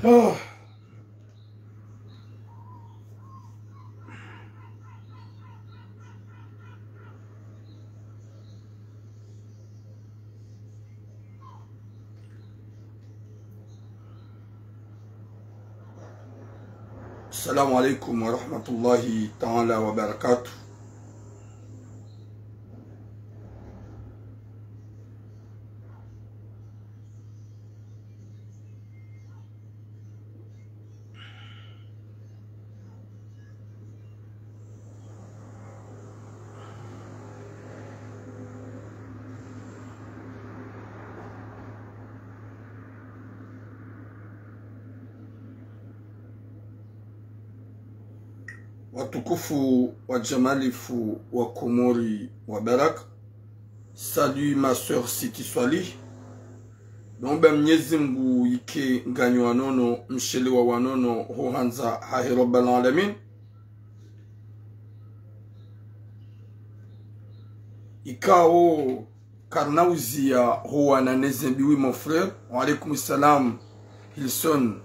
Oh. Assalamu alaikum wa rahmatullahi ta'ala wa barakatuh. Watukufu wa jamalifu wa Komori wa Barak. Salut ma soeur Siti Swali. Nombe Mwenyezi Mungu ike nganyo wanono mshele wa wanono hohanza hahi rabbal alamin. Ikao karnauzia huwa na nezembiwi mon frère. Wa alaikum salam Hilson.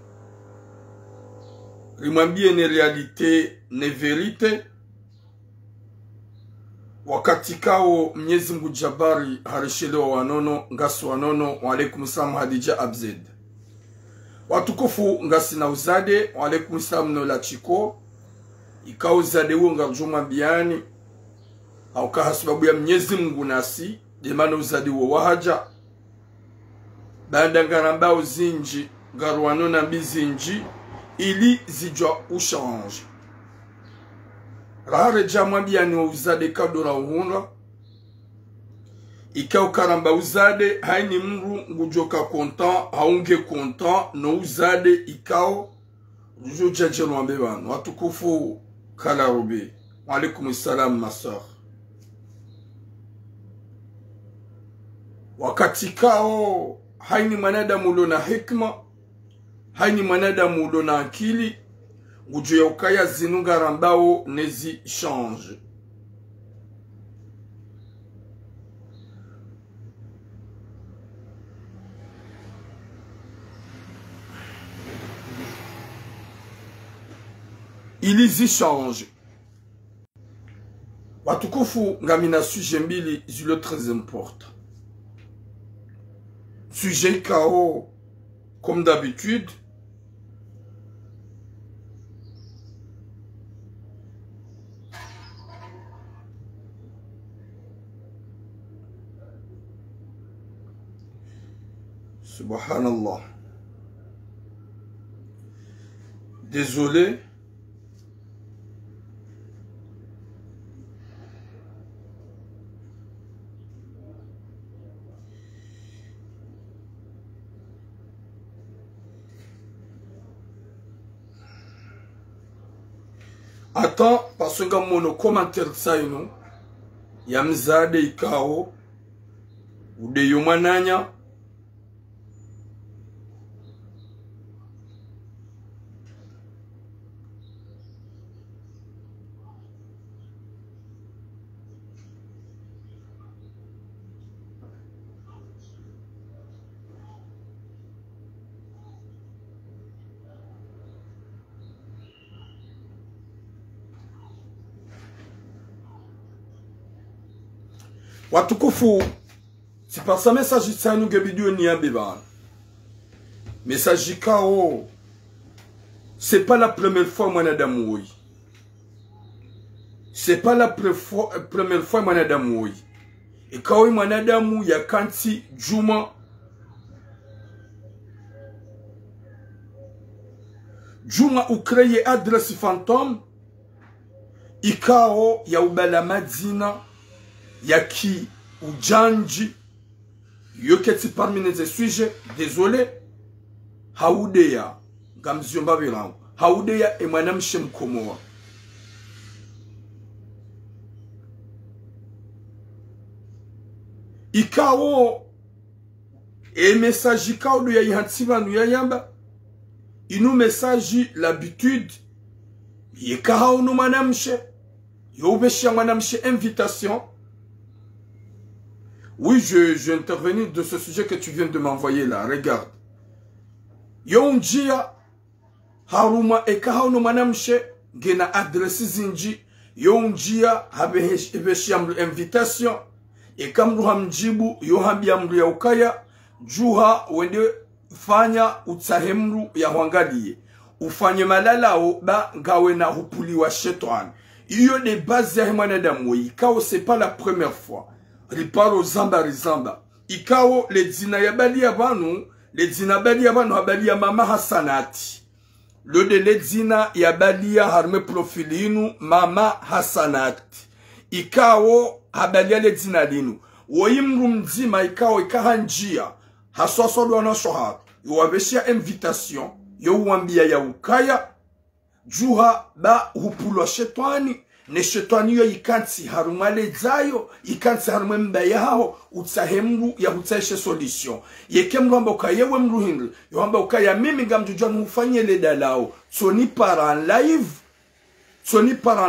Rimwambie ni realite, ni verite. Wakati kao Mwenyezi Mungu Jabari harishele wa wanono, ngasi wanono, wa alaikum salam Hadija Abzed. Watukufu ngasi na uzade, wa alaikum salam no la chiko. Ikao uzade uo ngarjuma biani. Hauka hasubabu ya Mwenyezi Mungu nasi, demano uzade uo wahaja. Banda ngaramba uzinji, ngaruano na bizinji. Ili zijwa ushange. Rahare jamwa biyani wa uzade kadora uhunga. Ika ukaramba uzade haini mru ngujoka kontan, haunge kontan, no uzade ikao rujo jajelo ambebano. Watukufu kala rube. Wa alaikum salam ma soeur. Wakati kao haini manadamu lona hikma. Haini manadamu lona akili. Ngujo ya ukaya zinunga rambao nezi change. Ilizi change. Watukufu ngamina sujet mbili zilo très important. Sujet kao comme d'habitude. Subhanallah. Désolé. Attends, parce que mon commentaire ça ino yamzade ikao ude yomananya watukufu, c'est par ça message ça nous gebidio ni abeban. Message kao, c'est pas la première fois mwanadamu oui. C'est pas la première fois mwanadamu oui. Et kao mwanadamu ya kanti juma. Juma ukreye adresse fantôme. Ikao ya ubala madina. Yaki ujanji yoketi parmi les sujets, désolé, haudeya gamziomba bilangu haudeya emwanamshe mkomoa ikao message ikao do ya ihantsiba nu yayamba inu message l'habitude yekahau nu manamshe yobesha manamshe invitation. Oui, je intervenir de ce sujet que tu viens de m'envoyer là. Regarde. Yonjia haruma ekahauno mwanamshe ngena adresi zinji yonjia habeheshi amru invitation ekamru hamjibu yohambi amru ya ukaya juha wende fanya utahemru ya huangalie ufanye malalao ba ngawe na hupuliwa shetani. Iyo de base ya mwanadamu ikao c'est pas la première fois riparo zamba rizamba ikao le dina ya bali ya banu le dina bali ya banu habali ya mama Hasanati le de le dina ya bali ya harme profilinu mama Hasanati ikao habali ya le dina linu woyimru mzima ikao ikahanjia haswasolo na shohar yuwabeshia invitation yowambia ya ukaya juha ba hupulwa shetani ne shetani yo ikansi harumale zayo ikansi harume mbaya hao utsahemru ya hutaishe solution yekemru amba ukayewe mruhindu yo amba ukaya mimi ngamjujua mufanye le dalao tsoni paran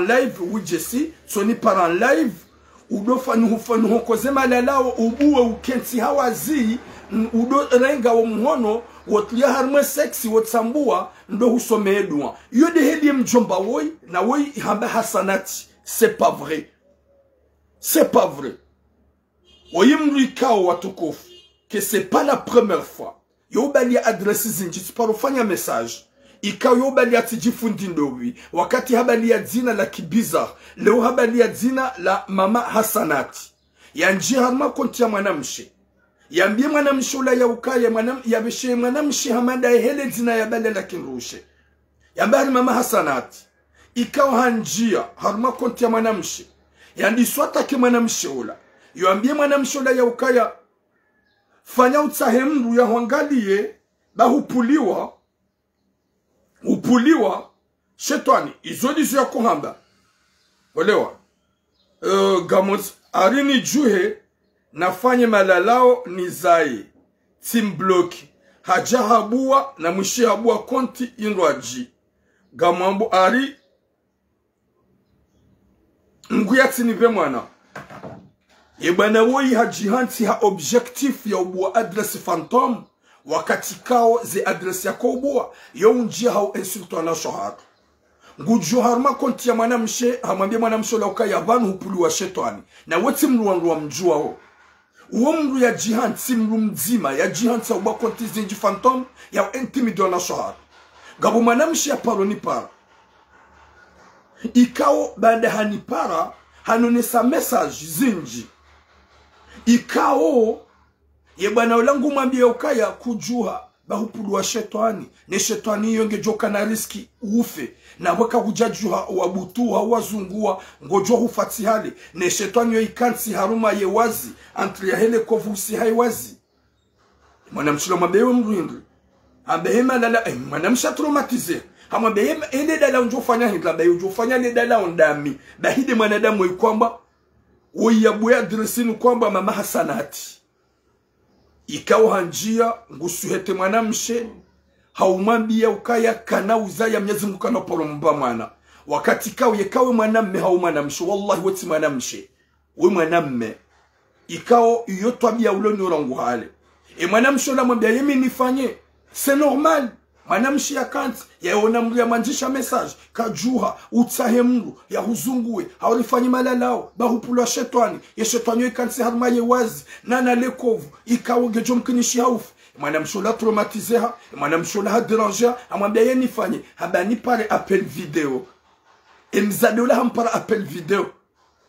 live wijesi tsoni paran live udofa nuhufanu hokoze malalao ubuwe ukensi hawazi udo renga wa muhono wotulia harmwe sexy wotsambua ndo husome edwa yo de hedi mjomba woi na woi hamba Hasanati c'est pas vrai oyimru ikao watukufu que c'est pas la première fois yo bali adresse zinji parofanya message ikao yo bali atijifundi ndowi wakati habali ya zina la kibiza leo habali ya zina la mama Hasanati yanji harma konti ya mwanamshe yambie mwanamshe ula ya ukaya yabeshe mwanamshe hamada hele zina ya bale la kinrushe yambari mama Hasanati ikao hanjia harma konti ya mwanamshe yandi swata ke mwanamshe ula yambie mwanamshe ula ya ukaya fanya utahemru ya huangalie ba upuliwa shetani izodizo ya kuhamba olewa gamoz arini juhe nafanye malalao nizaye team block hajahabua na mwishihabua konti inwaji gamambo ari nguyati nive mwana yebana woi hajihanti ha objectif ya ubuwa adresi phantom wakati kao ze adresi ya koubua yo unjia hao insulto na shohatu ngujo harma konti ya mwanamshe hamambia mwanamshe la ukaya vanu hupuliwa shetani na weti mruwa mjua ho uwo mru ya jihant si mru mzima ya jihant sa uba konti zinji phantom ya intimido na shohatu gabu mwanamshe ya paro ni para ikao baada hanipara hanonesa message zinji ikao yebana ulangu mwambia ukaya kujua bahupulwa shetani ne shetani yonge joka na riski ufe na waka hujajua wabutuha wazungua ngojua hufati hali ne shetani yo ikansi haruma ye wazi antri ya hele kovusi haiwazi mwanamshilo mabewe mruhindri ambehema lala mwanamsha traumatize hamwambehema ele dala unjofanya hindla bayi unjofanya le dala undami bahide mwanadamu ikwamba uyabuya adresinu kwamba mama Hasanati ikao hanjia ngusuhete mwanamshe haumambia ukaya kana uzaya Mwenyezi Mungu kana polo mba mwana wakati kao yekawe mwanamme haumwanamshe wallahi weti mwanamshe we mwanamme ikao yotwabia uloni orangu hale mwanamshe la mwambia yemi nifanye c'est normal mwanamshe ya kanti ya onamru ya manjisha message kajuha utahemru ya huzunguwe hawalifanyi malalao bahupulwa shetani ya shetani yo ikansi haruma ye wazi nana lekovu ikawo gejo mkinishi haufu mwanamshe la traumatizeha mwanamshe la déranger amwambia ye nifanye habani pare appel video mzade ula hampara appel video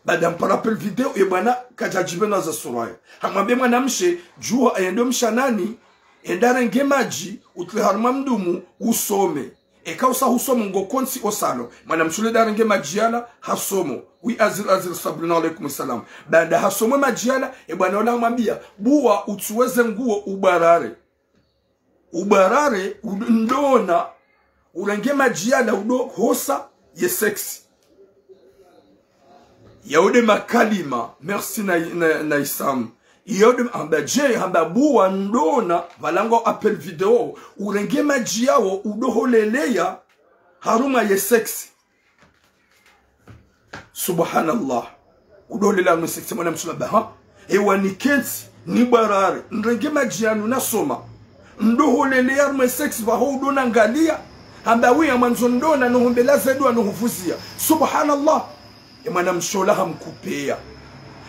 baada mpara appel video bwana kajajibe na za suraya amwambia mwanamshe juha ayendo mshanani endara ngemaji utliharma mdumu usome ekausa husomo ngokonsi osalo mwanamshule dara ngemaji yala hasomo wi azir sabrina alaykum salam baada hasomo majiala bwana ola mwambia buwa utuweze nguo ubarare ndona urenge majiala udo hosa ye sexy yaude makalima merci na isam yode amba je hamba buwa ndona valango appel video urenge maji yao udoholeleya haruma ye sexy subhanallah udoholela no sexy mwana msulaba ha ewani kensi ni barare ndenge maji yanu nasoma ndoholeleya haruma sexy va ho udona ngalia hamba wi amanzondona no humbela zedu anuhufuzia subhanallah mwana mshola hamkupea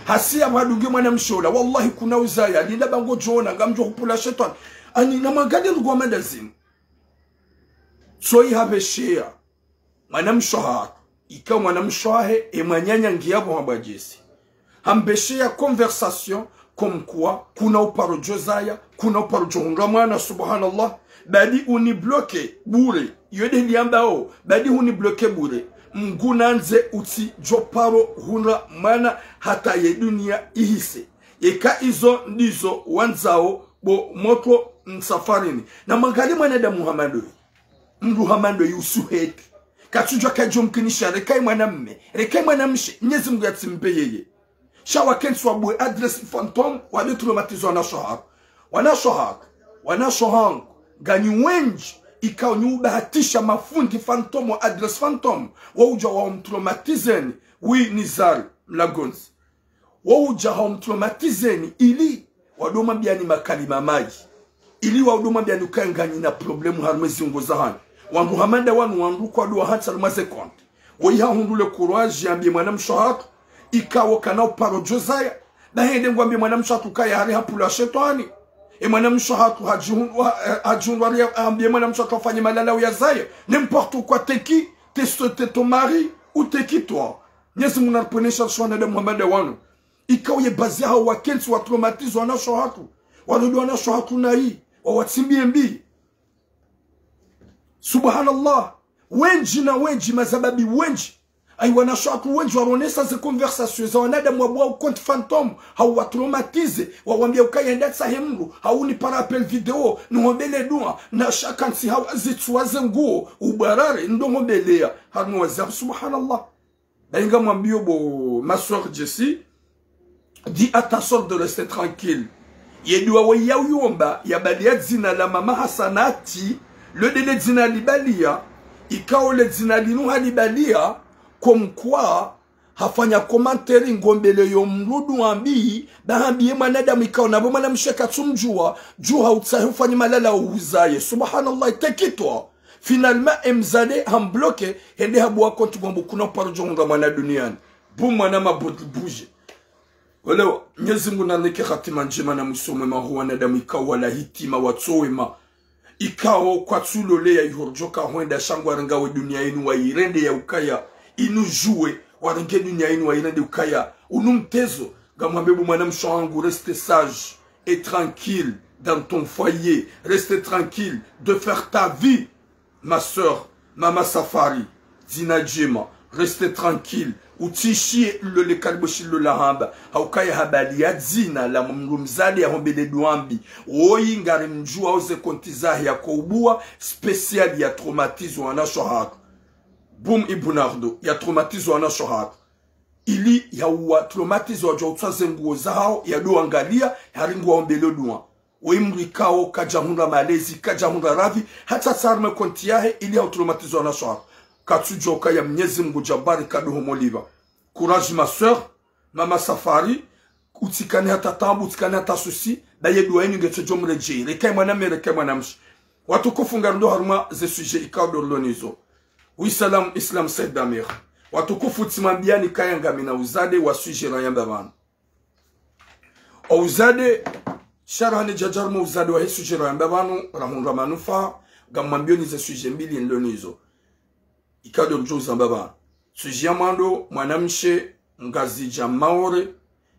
hasia badugi mwana mshola wallahi kuna uzaya lila bango jona ngamjo kupula shetani ani na magadi ngwa mandazini so ihabeshia mwana mshoha ika mwana mshohe emanyanya ngiyabo hambajesi hambeshia conversation comme quoi kuna uparojo zaya kuna uparojo hunga mwana subhanallah badi unibloke bure yode liambao badi unibloke bure mgunanze uti joparo hunra mana hata ye dunia ihise eka izo ndizo wanzao bo moto msafarini na mangali mwanada Muhammadu Muhammadu yusuheti katujwa kajumkinisha rekai mwanamshe Mwenyezi Mungu yatimpe yeye shawa kensu abue adresi phantom wale traumatizo wanashohang ganyi wenji ikao nyubahatisha mafundi phantom wa adresi phantom wauja wa umtraumatizeni wi nizari mlagonzi wauja wa umtraumatizeni ili wadoma biani makalima maji ili wadoma biani ukanganyi na problemu harumezi ungozahani wangu hamanda wangu kwa duwa hata lumaze konti waiha hundule kuruaji ambie mwana mshohatu ikawo kanao parojo zaya na hende ngwambie mwana mshohatu kaya hari hapula shetani mwana mshohatu hajunwari ambie mwana mshohatu wafanye malala ya zaya n'importe quoi teki te ton mari ou teki toi nyezi munarponesha shwana de muhamada wanu ikawo ye bazi hao wakensi wa traumatizo wana shohatu wadudu wana shohatu na hii wawatimbie mbii subhanallah wenji na wenji mazababi wenji ay wanashatu wenji waronesa ze conversation za wanadamu wabwa au compte fantôme hau watraumatize wawambia ukayenda sahemru hau ni para appel video ngombele dua na shakansi hau azitwaze nguo ubarare ndo ngombelea hanu wazab subhanallah bainga mwambio bo ma soeur Jessie dit à ta soeur de rester tranquille yedua wayawomba ya balia zina la mama Hasanati le délai d'ina libalia ikao le d'ina linu halibalia comme quoi hafanya komanteri ngombele yo mrudu ambi bahambiye mwanadamu ikao nabo mwana msheka tumjua juha utsahi malala uzaye subhanallah tekitwa finalement emzade hambloke hende habuwa kontu gombo kuna parojo nga mwana duniani bu mwana mabodi buje wala Mwenyezi Mungu naneke khatima njema na musome mahuwa nadamu ikao wala hitima watsowema ikao kwa tulole ya ihorjoka huenda shangwa rangawe dunia inu wa irende ya ukaya inu jue warange dunia inu wa irende ukaya unumtezo gamwambebu mwana mshangu reste sage et tranquille dans ton foyer reste tranquille de faire ta vie ma soeur mama Safari zinajema reste tranquille utishie le kalboshilo la hamba haukaya habali ya zina la mrumzali ya hombele duambi oyi ngari mjua oze kontizahi ya koubua special ya traumatizo wana shohatu boom ibunardo ya traumatizo wana shohatu ili ya uwa traumatizo wa jautsaze nguo zao ya do angalia haringu wa hombele duwa oyi mrikao kajahunga malezi kajahunga ravi hata sarme kontiyahe ili ya traumatizo wana shohatu katsujoka ya Mwenyezi Mungu jabari kadu homoliva courage ma soeur mama Safari utikane hata tambu utikane hata susi daye duaini ngecho mreje rekay mwana mshi watu kufunga ndo haruma ze sujet ikado lonizo wi salam islam said damir watu kufutimambiani kayanga mina uzade wa sujet na yamba bana uzade sharani jajarmo uzade wa sujet na yamba bana rahunga manufa gamambioni ze sujet mbili lonizo ikado mjoza mbaba sujamando mwanamshe ngazija maore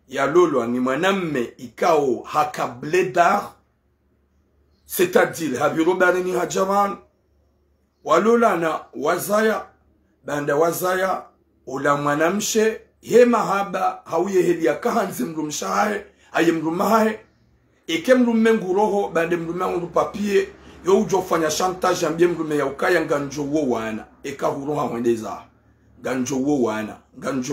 ya lolo ni mwanamme ikao hakabledar c'est-à-dire habiro barini hajaman walola na wazaya banda wazaya ula mwanamshe he mahaba hauye heli ya kahanzi mrumshahe aye mrumahe ike mrume nguroho bande mrume ngu papie yo ujofanya chantage ambie mrume ya ukaya nganjo wo wana eka huroha mwendeza ganjo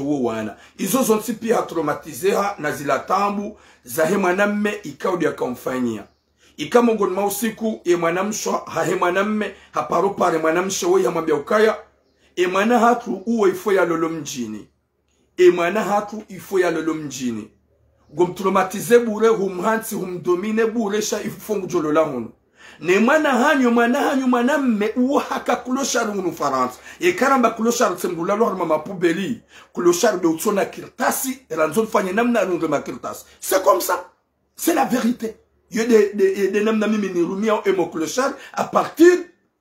wo wana izo zonti pia traumatizeha na zila tambu za he mwanamme ikaudi ya kamfanyia ikamongon mausiku e mwanamsho hahe mwanamme haparo pare mwanamshe wo ya mwambia ukaya e mwana hatu uwe ifo ya lolo mjini gom traumatize bure humhansi humdomine bure sha ifungu jolo la hunu ne mwana hanyo mwanamme uwo haka kuloshari unu Faransa e karamba kuloshari tsembula lo mama poubeli kuloshari de utsona kirtasi ranzo fanye namna runde makirtasi. C'est comme ça, c'est la vérité. Yo de namna mimi ni rumia emo kuloshari à partir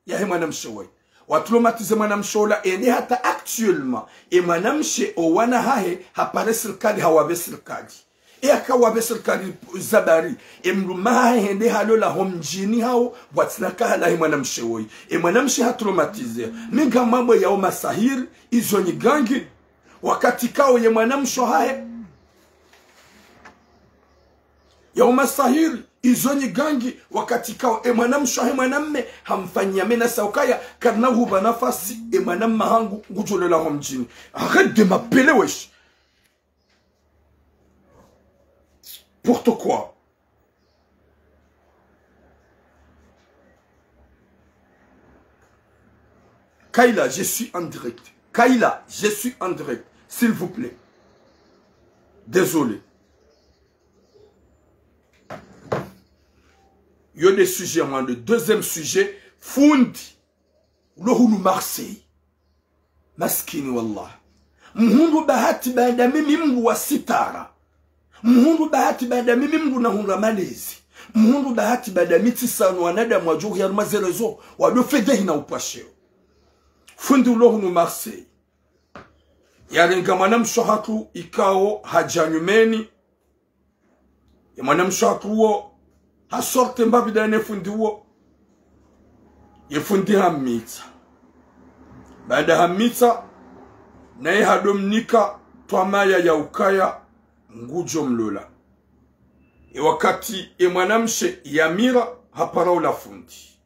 ya mwana mshowe watlomatize mwana mshola ene hata actuellement e mwana mshe o wana hahe hapare serikali hawabe serikali e akawabe serikali zabari e mrumaha hende halola homjini hao watinaka hala mwana mshewe e mwana mshe hatlomatize minga mambo ya masahir izo ni gangi wakati kao ye mwana msho hahe ya masahir izo ni gangi wakati kao mwanamsho mwanamme hamfanyia mena saukaya karna huba nafasi mwanamma hangu ngujolela ho mjini. Arrête de m'appeler wesh. Pour toi quoi? Kaila, je suis en direct. Kaila, je suis en direct. S'il vous plaît. Désolé. Il y a des sujets, moi, le deuxième sujet, Fundi, Lohulu Marseille, Maskini Wallah. Mhundu bahati baada mimi Mungu wa sitara. Mhundu bahati baada mimi Mungu na hunga malezi. Mhundu bahati baada miti sanu wanada mwajuhi ya mazelezo, wadofedehi na upasheo. Fundi Lohulu Marseille. Yarenga mwanamsho hatu ikao hajanyumeni. Ya mwanamsho hatu uo hasorte mbabi dane fundi uo ye fundi hamita baada hamita naye hadomnika twamaya ya ukaya ngujo mlola wakati mwanamshe yamira haparao la fundi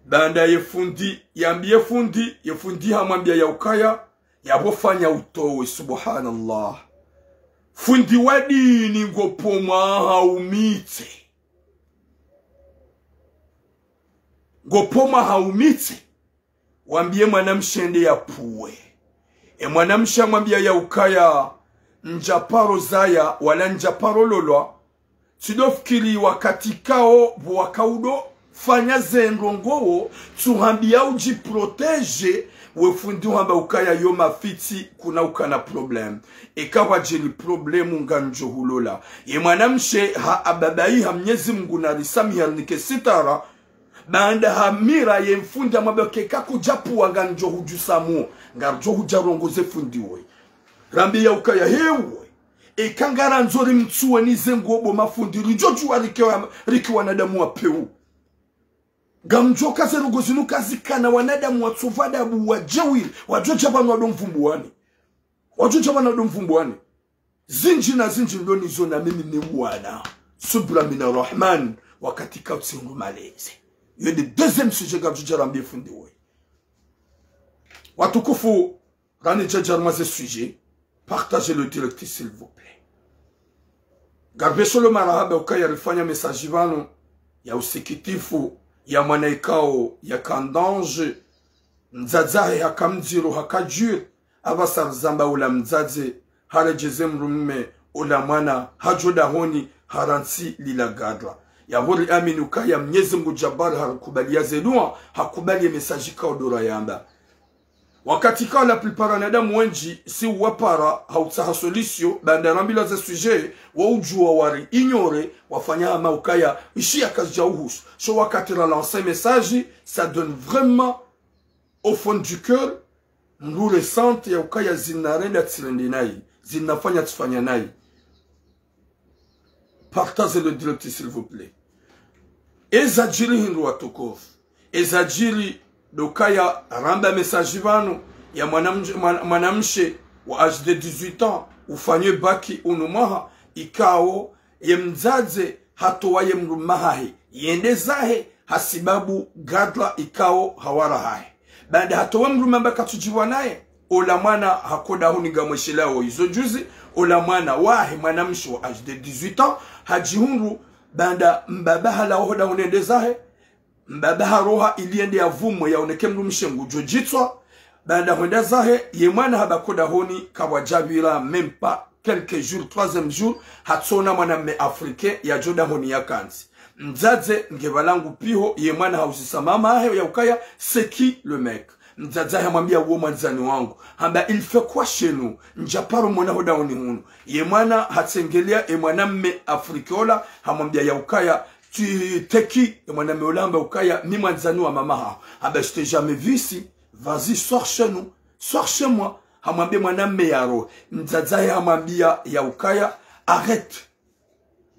baada ye fundi yambie fundi ye fundi hamwambia ya ukaya yabofanya utowe subhanallah. Fundi wadini ngopoma haumite. Ngopoma haumite. Wambie mwanamshende ya puwe. Mwanamsha mwambia ya ukaya njaparo zaya wala njaparo lolwa. Tudofikiri wakati kao wakaudo fanya zendongo tuhambia uji protege wefundi wamba ukaya yoma fiti kuna ukana problem ekawa jeli problemu nganjo hulola mwanamshe ha ababai hamnyezi Mungu na risami halnike sitara baanda hamira ye mfundi amabeke kako japu wanganjo hujusamu ngarjo hujarongoze fundi we rambi ya ukaya hewe kangara nzori mtuwe nizengobo mafundi rijoju rikiwa nadamu wa peu gamjoka zerugo zinu kazikana wanadamu watsuvada buwajewili wajoja banu wadomfumbuani wajoja banu wadomfumbuani zinji na zinji ndoni zona mimi ni wana subra mina rahman wakati kautsingu maleze. Il y a le deuxième sujet gamjoja rambi fundi we watukufu rani jajarma ze sujet partagez le direct s'il vous plaît. Garbe solo marahaba ukaya rifanya message vano ya usikitifu ya mwanaikao ya kandange nzazahe hakamdziru hakajur abasar zamba ula mzaze harejeze mrumme ula mwana hajoda honi haransi lila gadra ya hori aminuka ya Mwenyezi Mungu Jabbar hakubali ya zelua hakubali mesaji kao dora yamba wakati kao la plupart wanadamu wengi si wapara hautsaha solution bandarambila za sujet wa ujua wari ignore wafanya maukaya ishi akaja uhusu so wakati relancer message ça donne vraiment au fond du cœur nous ressente ya ukaya zinarenda tsirendi nai zinafanya tufanya nai. Partagez le direct s'il vous plaît. Ezajiri hindu watukofu ezajiri dokaya ramba message vanu ya mwanamshe wa âge de 18 ans ufanye baki unumaha ikao yemzaze hatowa yemrumahahe yendezahe hasibabu gadla ikao hawara hae baada hatowa mrumamba katujiwa naye ola mwana hakoda huniga mweshilao izo juzi ola mwana wahe mwanamshe wa âge de 18 ans hajihunru banda mbabaha la hoda unendezahe mbabaha roha iliende ya vumo ya uneke mrumishe ngujojitwa banda hundezahe ye mwana habakoda honi kawajabira même pas quelques jours troisième jour hatsona mwana me africain ya joda honi ya kanzi mzaze ngevalangu piho ye mwana hausisa mama ahe ya ukaya c'est qui le mec. Mzaze hamwambia uo mwanzani wangu hamba il fait quoi chez nous njaparo mwana hoda oni hunu ye mwana hatsengelea ye mwana mme afrikola hamwambia ya ukaya tu teki ye mwana meolamba ukaya mi mwanzani wa mama ha hamba je t'ai jamais vu ici, vas-y sors chez nous, sors chez moi. Hamwambia mwana mme yaro mzaze hamwambia ya ukaya arrête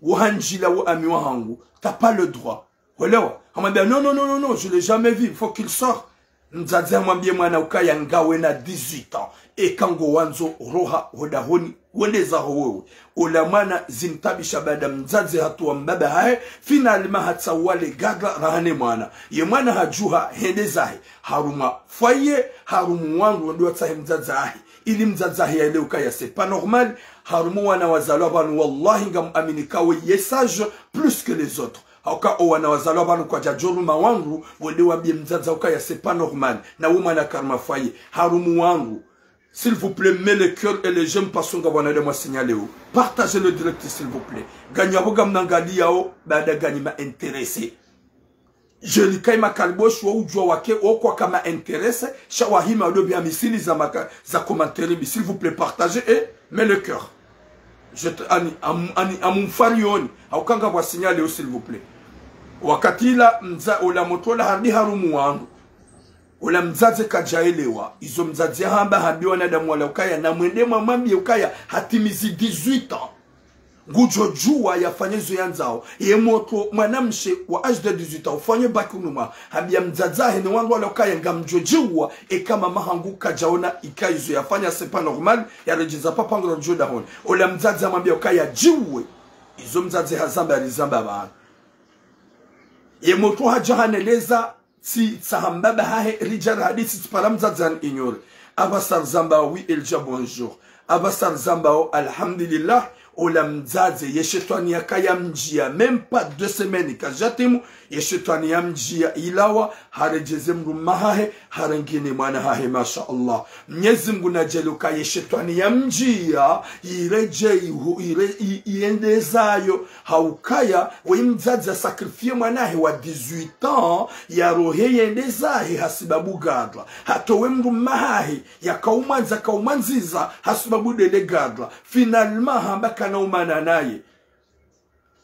Wahanjila wa ami wahangu, t'as pas le droit. Olewa, hamwambia non non non non non, je l'ai jamais vu, il faut qu'il sorte. Mzazi hamwambia mwana ukaya ngawe na 18 ans. E kango wanzo roha hodahoni wendeza wewe. Ola mwana zintabisha baada mzazi hatua mbaba hae finalima hatsawale gaga rahane mwana. Ye mwana hajuha hendezahi haruma foyer harumu wangu ndio tsahe mzazi hae. Ili mzazi hae ya ukaya c'est pas normal. Harumu wana wazalwa banu wallahi ngam aminikawe yesage plus que les autres. Hauka wana wazalwa banu kwa jajoruma wangu wende wabie mzazi ukaya c'est pas normal. Na umana karma foyer harumu wangu. S'il vous plaît, mets le cœur et les jeunes passons gabana de moi signaler. Partagez le direct s'il vous plaît. Gagnabo gamnangali yao bada gani ma intéressé. Je li kai makalbosh wa ujwa wake o kwa kama intéressé. Shawahima odo bien misili za commentaire s'il vous plaît partagez et mets le cœur. Je te ani amumfarioni au kanga wa signaler s'il vous plaît. Wakati la mza ola motola hadi harumu wangu. Ola mzazi kajaelewa izo mzazi hamba hambiwa na damu wala ukaya na mwende mamambi ukaya hatimizi 18 ans ngujo jua yafanyezo yanzao ye moto mwanamshe wa âge de 18 ans ufanye bakunuma hambia mzazi ni wangu wala ukaya ngamjo jua kama mahangu kajaona ikaizo yafanya c'est pas normal ya rejiza papa ngro joda hon ola mzazi amwambia ukaya jiwe izo mzazi hazamba alizamba bana ye moto hajahaneleza si sahambaba hahe rijal hadithi tiparamza zan ignore abasar zambawi elja bonjour abasar zambao alhamdulillah ola mzaze yeshetwani yakaya mjia même pas 2 semaines kajatimu yeshetwani ya mjia ilawa harejeze mruma hahe harengine mwana hahe masha Allah Mwenyezi Mungu najeluka yeshetwani ya mjia ireje iendezayo haukaya we mzaze sakrifie mwanahe wa 18 ans ya rohe yendezahe hasibabu gadwa hatowe mruma hahe yakaumanza kaumanziza hasibabu dele gadwa finalement hambaka na umana naye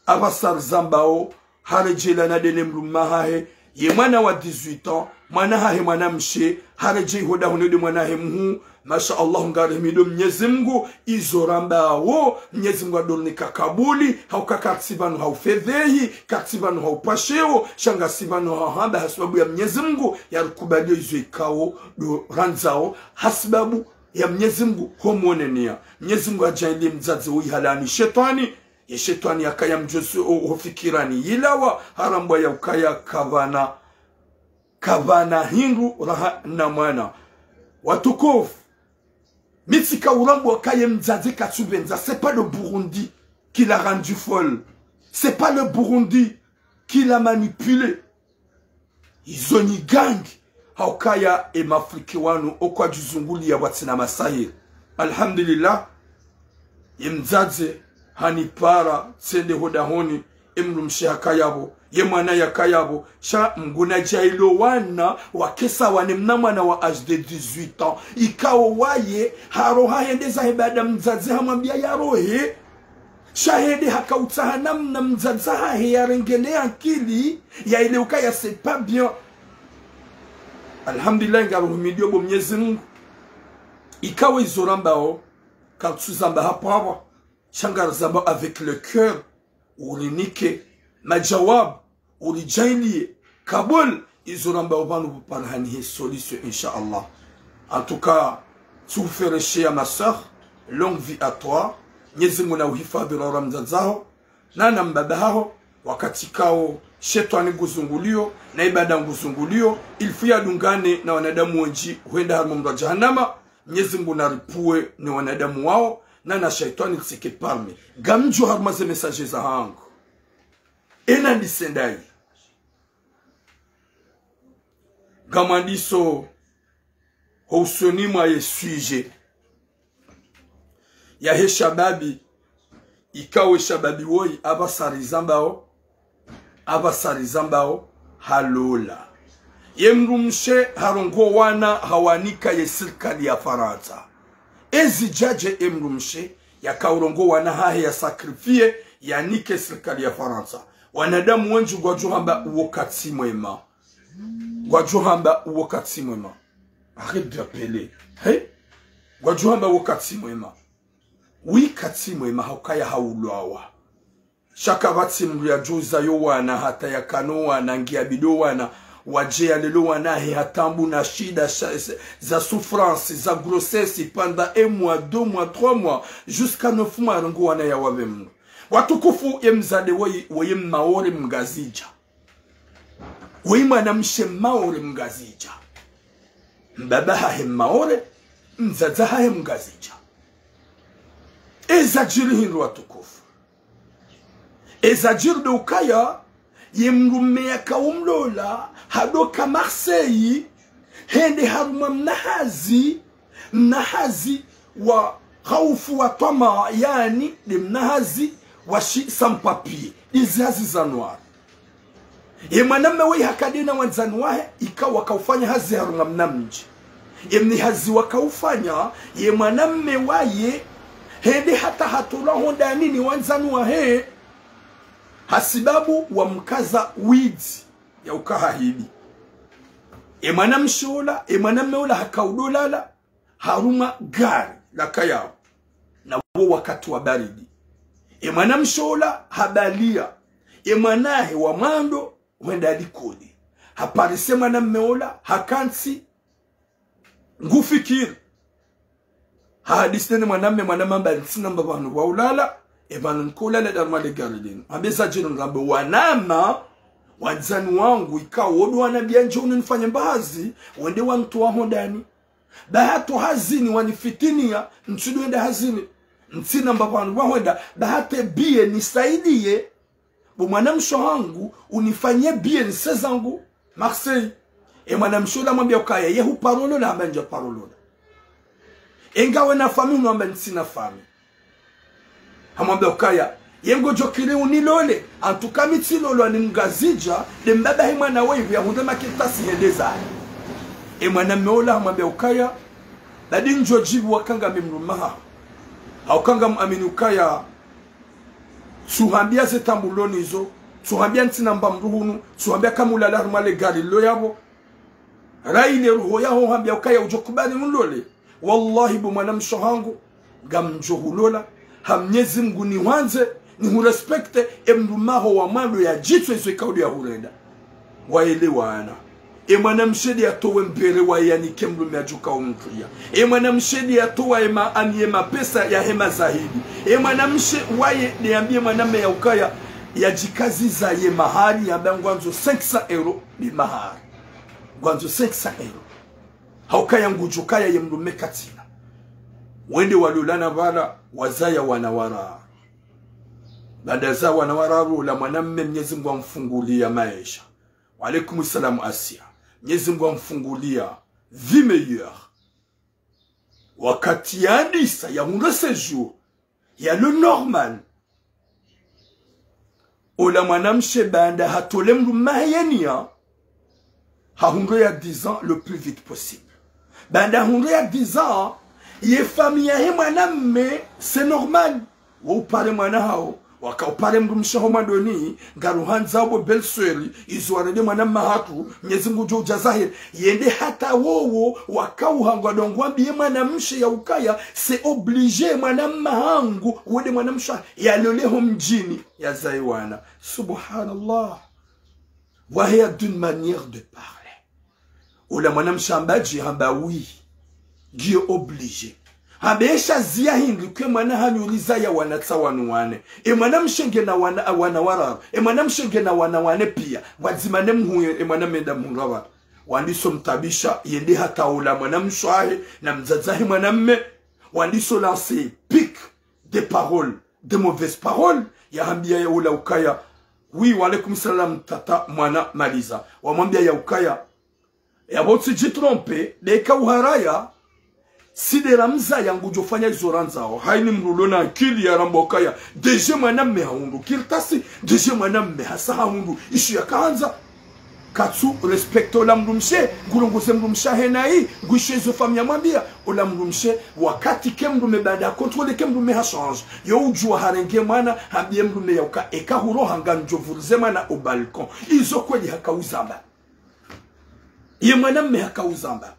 abasar zambao harejela na dele mruma hahe ye mwana wa 18 ans mwana hahe mwana mshe hareje hoda hunode mwana he mhu masha Allah ngarimido Mwenyezi Mungu izorambao Mwenyezi Mungu adonika kabuli haukakatsibanu haufedhehi katsibanu haupasheo shanga sibanu hamba hasababu ya Mwenyezi Mungu yarukubadio izo ikao do ranzao hasababu ya Mwenyezi Mungu homonenia Mwenyezi Mungu ajaili mzazi uihalani shetani ya shetani akaya mjosi ofikirani yilawa harambwa ya ukaya kavana hindu raha na mwana watukufu mitika urambo akaya mzazi katsubenza c'est pas le Burundi qui l'a rendu folle, c'est pas le Burundi qui l'a manipulé. Izoni gang haukaya emafriki wanu okwa juzunguli ya watina masahir alhamdulillah yemzaze hanipara sende hodahoni emrumshi hakayabo ye mwana yakayabo sha mguna jailo wana wakesa wane mnamwana wa âge de 18 ans ikawo waye haroha yendeza hebada mzaze hamwambia yarohe shahede hakautaha namna mzaze hahe yarengene akili ya ile ukaya c'est pas bien. Alhamdulillah ngaruhumidio bo Mwenyezi Mungu ikawa izorambao katsuzamba hapawa shangarzamba avec le cœur ulinike majawab ulijailie kabul izorambao banu buparhani solution inshallah. En tout cas tu ferais chez ma sœur longue vie à toi Mwenyezi Mungu na uhifadhi wa ramzazao na nambabao wakati kao shetani nguzungulio na ibada nguzungulio ilfuya dungane na wanadamu wenji huenda harumwa jahannama Mwenyezi Mungu naripue ni wanadamu wao na shetani tsike parmi gamjo haruma ze messages za hangu ena ndisendai gamandiso housoni mwa yesuje ya he shababi ikawe shababi woi abasari zambao abasari zambao halola yemrumshe harongo wana hawanika ye serikali ya Faransa ezi jaje emrumshe yakaurongo wana hahe ya sakrifie yanike serikali ya Faransa wanadamu wenju gwajuhamba uwokati mwema gwajuhamba uwokati mwema arrête d'appeler hey gwajuhamba uwokati mwema wikati mwema haukaya haulwawa shaka bati mruya juza yo wana hata ya kano wana ngiabido wana wajea lelo wana hatambu na shida za souffrance za grossesse pendant 1 mois 2 mois 3 mois jusqu'à 9 mois rango wana ya wabemu watukufu yemzade woye maore mgazija woye mwanamshe maore mgazija mbaba hahe maore mzaza hahe mgazija ezajiri hindu watukufu ezajiri de ukaya yemrumea kaumlola hadoka Marseille hende haruma mnahazi wa khaufu wa tama yani de mnahazi washi sans papier izazi za noir ye mwanamme we hakadina wanzani wahe ikawa kaufanya hazi harunga mnamji yemni hazi wakaufanya ye mwanamme waye hende hata hatula honda nini wanzani wahe hasibabu wa mkaza wizi ya ukahahidi emanamshola emanameola hakaudolala haruma gari la kaya na wo wakati wa baridi emanamshola habalia emanahe wa mando wenda alikodi haparise manameola hakansi ngufikiri hadisene manamamba nsina mbabanu wa ulala ebanu nkola le darmale garidin abesa jino ngambe wanama wadzani wangu ikawa wodo wanabia njoni nifanye mbahazi wende wantu wa hondani bahatu hazini wanifitinia nchidu wende hazini ntina mbabanu wahwenda bahate bie nisaidie bu mwanamsho wangu unifanye bie nisezangu Marseille mwanamsho la mwambia ukaya yehu parolo la ambanja parolo engawe na fami unuamba ntina fami hamwambia ukaya yengo jokire unilole antukamiti lolo animgazija de mbaba hima na wewe ya hundema kitasi hendeza mwana meola hamwambia ukaya badi njo jibu wakanga mimrumaha haukanga muamini ukaya suhambia zetambuloni hizo suhambia ntina mbamruhunu suhambia kamulala rumale gari lo yabo raile ruho yaho hambia ukaya ujokubali unlole wallahi bu mwana mshohangu gamjohulola hamnyezi Mungu ni wanze ni hurespekte emdumaho wa mando ya jitwe iso ikaudi ya hurenda waelewana mwanamshedi atowe mbere wa yani kemdu meajuka umtuya mwanamshedi atowa aniema pesa ya hema zahidi mwanamshe waye niambie mwaname ya ukaya ya jikazi za ye mahari ya ngwanzo 500 euro ni mahari ngwanzo 500 euro haukaya ngujukaya ye mdume katina wende walulana bala wazaya wanawara baada za wanawara la mwanamme Mwenyezi Mungu amfungulia maisha wa alaykum salam Asia Mwenyezi Mungu amfungulia vie meilleure wakati andisa ya mungu séjour ya le normal ola mwanamshe banda hatole mdu mahayenia hahundo ya 10 ans le plus vite possible banda hundo ya 10 ans ye famille ya mwanamme c'est normal wa upare mwana hao wakaupare mrumshaho madoni ngaruhanza abo belsweri izwarede mwanamme hatu Mwenyezi Mungu joja zahir yende hata wowo wakauhangwa dongwambi mwanamshe ya ukaya c'est obligé mwanamme hangu wode mwanamsha ya loleho mjini ya zaiwana subhanallah wa hiya d'une manière de parler ola mwanamsha ambaji hamba oui Dieu obligé habesha zia hindu kwe mwana hanyuliza ya wanatawanu wane mwanamshenge na wanawara mwanamshenge na wanawane pia wadzimane mhuye mwanamenda mhurawa wandiso mtabisha yende hata ula mwanamshwahe na mzazahi mwanamme wandiso lancer pic des paroles de mauvaises paroles ya hambia ya ula ukaya oui wa alaykum salam tata mwana maliza wamwambia ya ukaya ya botsi jitrompe deka uharaya sidera mza yangu jofanya izoranzao haini mrulo na akili ya ramboka ya deje mwanamme haundu kirtasi deje mwanamme hasa haundu ishu ya kaanza katsu respecto la mrumshe ngulongoze mrumshe henai ngwishe zo famia mwambia ola mrumshe wakati kemrume baada kontrole kemrume ha change yo ujua harenge mwana habie mrume yauka eka huro hanga njovuruze mwana o balkon izo kweli hakauzamba ye mwanamme hakauzamba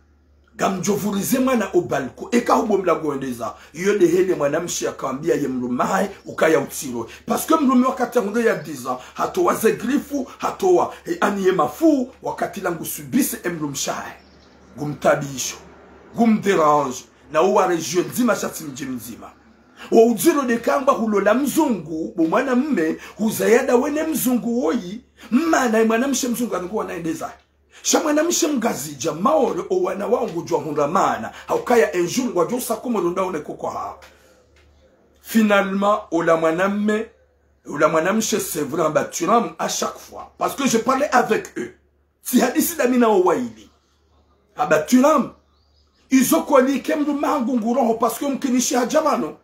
gamjovurize mwana o balko eka hubo mlagondeza yode hele mwanamshi akambia ye mrumae ukaya utiro parce que mrume wakati ngundo ya 10 ans hatowa zegrifu hatowa aniye mafu wakati langu subise mrumshae gumtabisho gumderange na uwa region nzima shati mji mzima wa ujiro de kamba hulola mzungu bo mwana mme huzayada wene mzungu woyi mmana mwanamshi mzungu anakuwa naendeza Shamwana mshemgazija maore o wana wangu jwa hundamana haukaya enjuru wa josa kuma lundaone koko haa. Finalement, ola mwanamche c'est vrai baturam à chaque fois. Parce que je parlais avec eux. Si hadisi damina o waili. Abaturam. Izo kwa ni kemdu mahangu nguroho parce que mkinishi hajamano.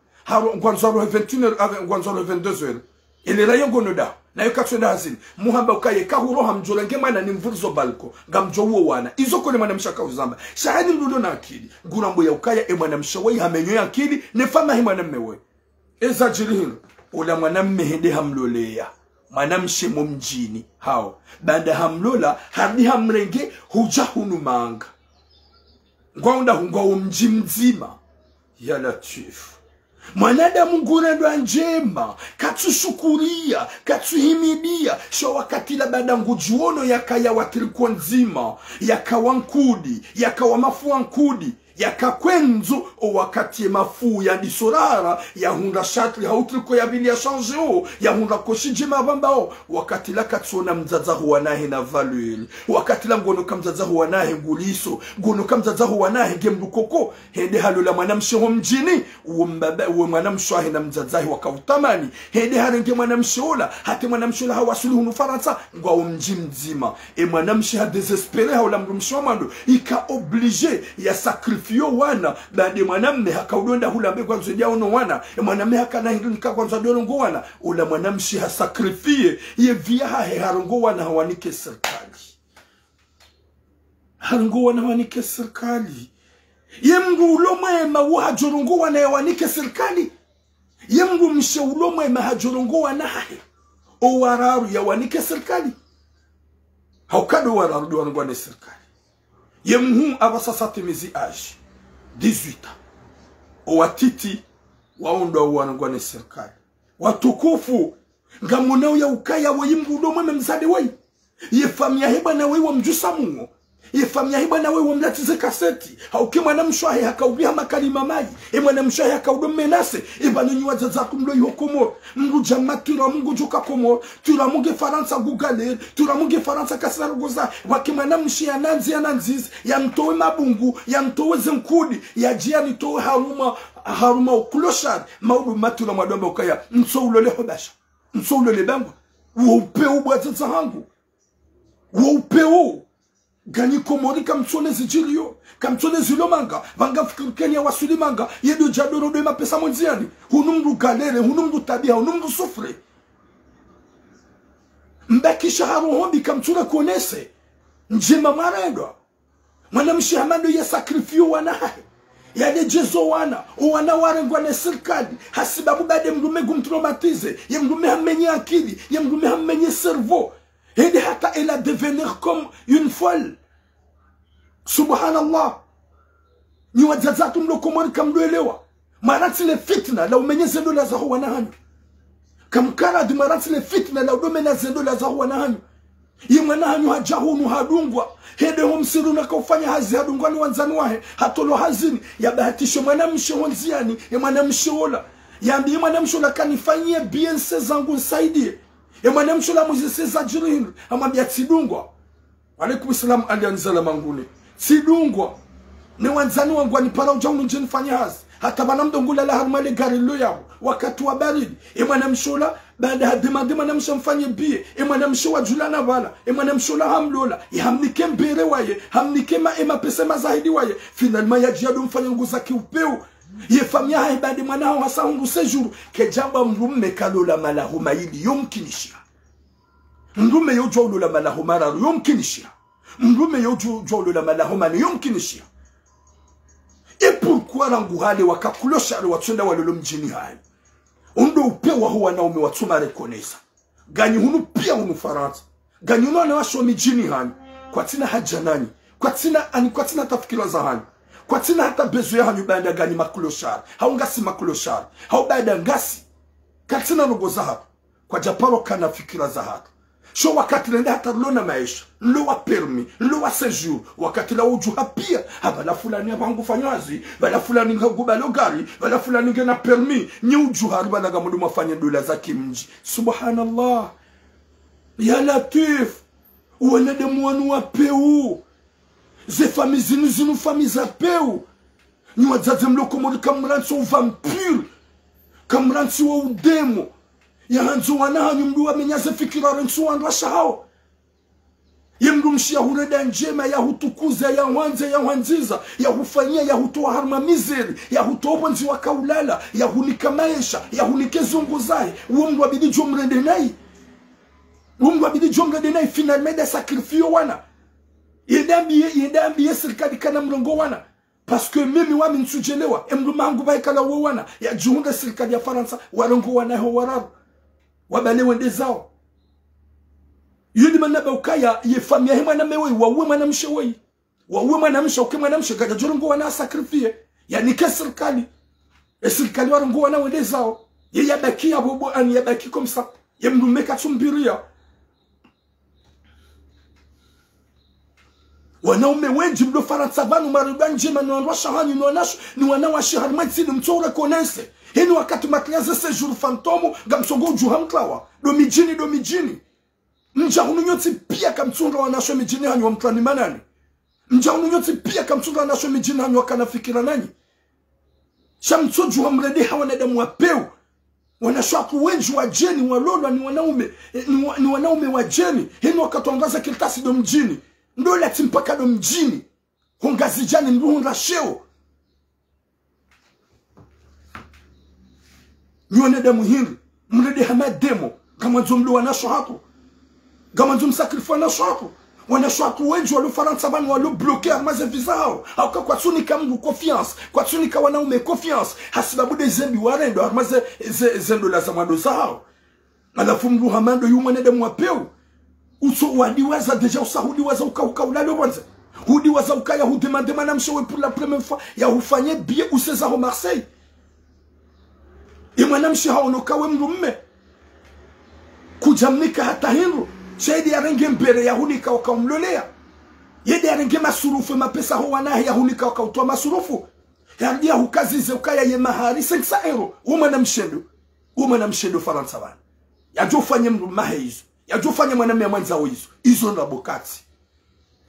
Gwanzoro 21h, gwanzoro 22h. Ele rayon gonoda. Na yo katwenda hazini muhamba ukaye kahuro hamjola ngemana ni mvurizo balko gamjo uo wana izo kone mwanamsha kauzamba shahani mdudo na akili ngurambo ya ukaya mwanamsha wei hamenyo ya akili ne fama hi mwanamewe eza jirihino ula mwanamme hende hamlolea mwanamshe mumjini hao baada hamlola hadi hamrenge huja hunumanga ngwaunda hungwa umji mzima ya latifu mwanadamu ngurendwa njema katsushukuria katsuhimidia sho wakati la baada ngujuono yakaya watiriko nzima yakawa nkudi yakawa mafu nkudi yakakwenzu o wakati mafu ya disorara ya hunda shatri hautriko ya bili ya change o ya hunda koshije mabamba o wakati la katsona mzazahu wanahe na value wakati la ngono kamzazahu wanahe nguliso ngono kamzazahu wanahe gemdukoko hende halola mwanamshe ho mjini uwe mwanamshe ahe na mzazahi wakautamani hende harenge mwanamshe ola hati mwanamshe ola hawasuli hunu faransa ngwa umji mzima mwanamshe ha desespere haula mrumshe wa mando ika oblige ya sacrifice yo wana baada mwanamme hakaudonda hula mbe kwanza dia ono wana mwanamme hakana hindunika kwanza dolongo wana ula mwanamshi hasakrifie ye via harongo wana hawanike serikali harongo wana hawanike serikali ye mngu ulomwema wahajorongo wana hawanike serikali ye mngu mshe ulomwema hajorongo wana hae o wararu ya wanike serikali haukado wararu duwango wane serikali ye mhu abasasate mizi aji 18 Owatiti waondo wanangwane serikali watukufu ngamunao ya ukaya wa yimgudo mweme mzade wai ye famia heba na wai wa mjusa mungo ye famia heba na wai wa mlatize kaseti hauke mwanamshwahe hakaubia makalima maji mwanamshwahe hakaudo menase banonyi wazazaku mlo yokomo mngu jamatura mungu joka komo tura munge faransa gugale tura munge faransa kasarugoza wake mwanamshi ananziz ya mtowe mabungu ya mtowe zenkudi ya jia nitowe haruma ukuloshad maudu matura mwadomba ukaya mso ulole hodasha mso ulole bangu uopeo bwazaza hangu uopeo gani komori kamtsone zijilio kamtsone zilomanga vanga fikirikeni ya wasulimanga yedo jadoro de mapesa monziani hunumdu galere hunumdu tabia hunumdu sufre mbakisha harohombi kamtsura konese njema marendwa mwanamshi hamando ya sakrifio wanahe yade jezo wana warengwa na serikali hasibabu bade mdume gumtraumatize ye mdume hamenye akili ye mdume hamenye cerveau et hata elle a devenir comme une folle subhanallah ni wajazatu mlokomori kamdoelewa marati le fitna la umenye zendo la zaho wanahanyo kamkara di marati le fitna la udome na zendo la zaho wanahanyo ye wanahanyo hajahunu hadungwa hede homsiru na kufanya hazi hadungwa ni wanzani wahe hatolo hazini ya bahatisho mwanamshe honziani ya mwanamshe ola yambi mwanamshe ola kanifanyie bien sezangu nsaidie ya mwanamshe ola muzise za jirinu amambia tidungwa alaikum salam alianzala mangune tidungwa ni wanzani wangu wanipara uja ununje nifanya hazi hata banamdongula la harmale gari lo yao wakati wa baridi mwanamshola baada ya demande mwanamsha mfanye bie mwanamsho wa julana vala mwanamshola hamlola hamnike mbere waye hamnike ma pesa mazahidi waye finalement ya jiado mfanye nguza kiupeu ye famia haibadi mwanao hasa hungu sejuru kejamba mrume kalola malahuma ili yomkinishia mrume yojwa ulola malahuma raru yomkinishia mrume yojwa ulola malahuma ni yomkinishia. Et pourquoi ranguhale wakakulosha watunda walolo mjini hai undo upewa huwa na ume watuma rekonesa ganyi hunu pia hunu Faransa ganyi hunu anawasho mjini hai kwa tina haja nani kwa tina tafikira za hani kwa tina hata bezo ya hanyu baada ganyi makuloshari haungasi makuloshari hau baada ngasi katina rogo za hatu kwa japaro kana fikira za hatu sho wakati nende hata lona maisha nloa permi nloa séjour wakati la uju hapia bala fulani abangu fanyazi bala fulani ngubalo gari bala fulani ngena permi ni uju harba na gamudu mafanya dola za kimji subhanallah ya latif wala de mwanu wa peu ze famille zinu famille za peu ni wazaze mloko modi kamransi wa vampire kamransi wa udemo ya hanzu wana hanyu mdu wa menyaze fikira rensu wanrasha hao ya mdu mshia hureda njema ya hutukuza ya wanze ya wanziza ya hufanyia ya hutoa harma mizeri ya hutoa wanzi wa kaulala ya hunika maisha ya hunike zungu zae uo mdu wabidi jomrende nai uo mdu wabidi jomrende nai finalmente sakrifio wana yedambiye sirikadi kana mrongo wana parce que mimi wa minsujelewa mdu mangu baikala uo wana ya juhunda sirikadi ya Faransa warongo wana ho wararu wabale wende zao yudi manaba ukaya ye famia he mwana mewe wawe mwanamshe wei wawe mwanamshe uke mwanamshe gaja jorongo wana sakrifie yani ke serikali serikali warongo wana wende zao ye yabaki abobo an yabaki comme ça ye mnumeka tumbiria wanaume wengi mdo Faransa vanu marubanje manwa shahani nonashu ni wanawashi harmatsi mtora konense heni wakati matliaze séjour fantomo gamsongo juhamklawa do mijini mja hununyoti pia kamtunga wanasho mijini hanyu wa mtlani manani mja hununyoti pia kamtunga wanasho mijini hanyu wakana fikira nani shamto juhamrede hawana damu wa peu wanashaku wengi wa jeni walolwa ni wanaume wa jeni heni wakati wangaza kiltasi do mjini ndo leti mpaka do mjini hongazijani mruhu rasheo nyone demu hiri mrede hama demo kama nzumlu wanasho hapo kama nzum sakrifo wanasho hapo wanasho hapo wengi walu Faransa banu walu bloke armaze visa hao hauka kwa tunika mngu confiance kwa tunika wanaume confiance hasibabu de zembi warendo armaze zendo la zamado zao alafu mru hamando yumone demu wapeu uso wadiwaza deja usahudi waza uka ulalo bonze hudi waza ukaya hudemande manamshowe pour la première fois ya hufanye bien ou César au Marseille mwanamshi haonokawe mrumme kujamnika hata hindu shahidi ya renge mbere ya hunika wakamlolea yede ya renge masurufu mapesa ho wanahi ya hunika wakautoa masurufu ya hukazize ukaya ye mahari 500 euro umwanamshendu Faransa wana ya jofanye mrumahe hizo ya jofanye mwanamia mwanzao hizo na bokati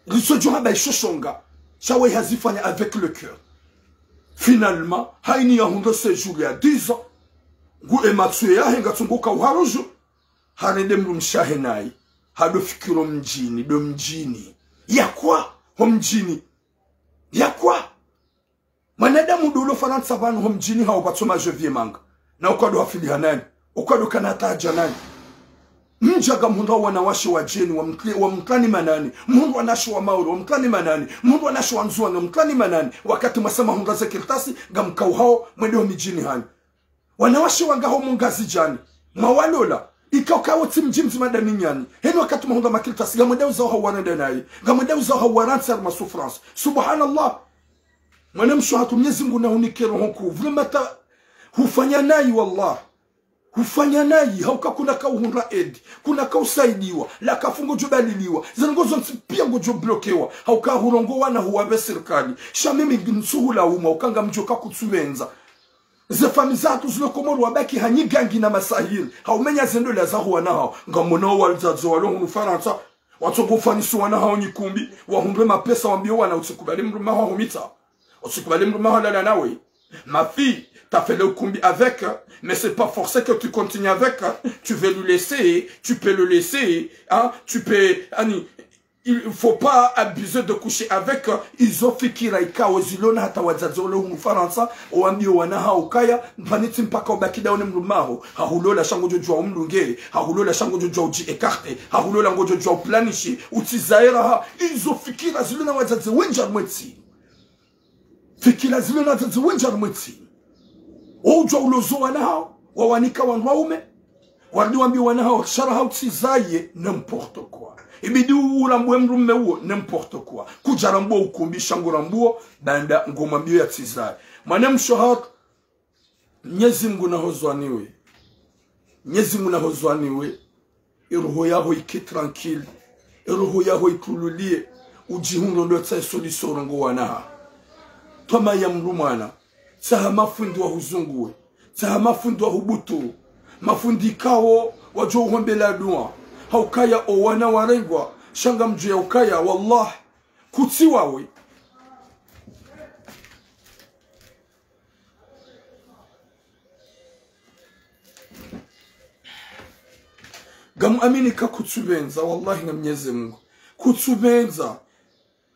riso johaba ishoshonga shawe hazifanya avec le cœur finalement haini ya hundo séjour ya 10 ans gu ematsuye ya henga tunguka uharujo harende mrumshahe nai hado fikiro mjini do mjini yakwa ho mjini yakwa mwanadamu dulo Faransa vanu ho mjini hao batoma jevie manga na ukado hafili hanani ukado kanataja nani mjaga mundu wanawashi wa jeni wa mklani manani mundu wanashi wa mauro wa mklani manani mundu wanashi wa nzuwa na mklani manani wakati masama hunga za kirtasi gamkau hao mwende ho mijini hani wanawashi wangaho mungazi jani mawalola ikaukawo timjimzi madani nyani heni wakati mahunga makirtasi gamwende uzao hao wanende nayi gamwende uzao hao waransi arma souffrance subhanallah mwanemshu hatu mnyezi mgu na hunikero honku vlimata hufanya nayi wallah hufanya nayi hauka kuna kauhunra edi kuna kausaidiwa la kafungo jobaliliwa zangozo pia ngojo blokewa hauka hurongo wana huwabe serikali shamimi nsuhula uma ukanga mjoka kutsumenza ze famizatu zilokomoro wabaki hanyigangi na masahiri haumenya zendo la zaho wana hao ngamona walzazo walongu Faransa watogofanisu wana hao nyikumbi wahundwe mapesa wambio wana usikubali mruma hao humita usikubali mruma hao lala nawe Ma fille, t'as fait le combi avec, mais c'est pas forcé que tu continues avec. Tu veux le laisser, tu peux le laisser, hein, tu peux, il faut pas abuser de coucher avec. Ils ont fait kiraika ozilona hata wazazole umufaransa oambi wanaha ukaya mpaniti mpaka ubakida one mlumaho hahulola shango jojo umlunge hahulola shango jojo uji ekarte hahulola ngojo jojo planishi utizaira ha izo fikira zilona wazaze wenja mwetsi fikira zilona wazaze wenja mwetsi ojo ulozo wanaha wawanika wanwaume waliwambi wanaha sharaha utizaye n'importe quoi. Ibidi urambuwe mrume uo n'importe quoi. Kujarambuwa ukumbi shangurambuwa banda ngomambio ya tizai. Manem shohat Mwenyezi Mungu nahozwaniwe. Mwenyezi Mungu nahozwaniwe. Iroho yaho ike tranquille. Iroho yaho ikululie. Ujihundo lota solution ngo wanaha. Toma ya mrumana. Tsaha mafundi wa huzunguwe. Tsaha mafundi wa hubutu. Mafundi kawo wajo uhombela dua. Haukaya owana warengwa shanga mju ya ukaya wallah kutiwawe gamu amini ka kutubenza wallahi na Mwenyezi Mungu kutubenza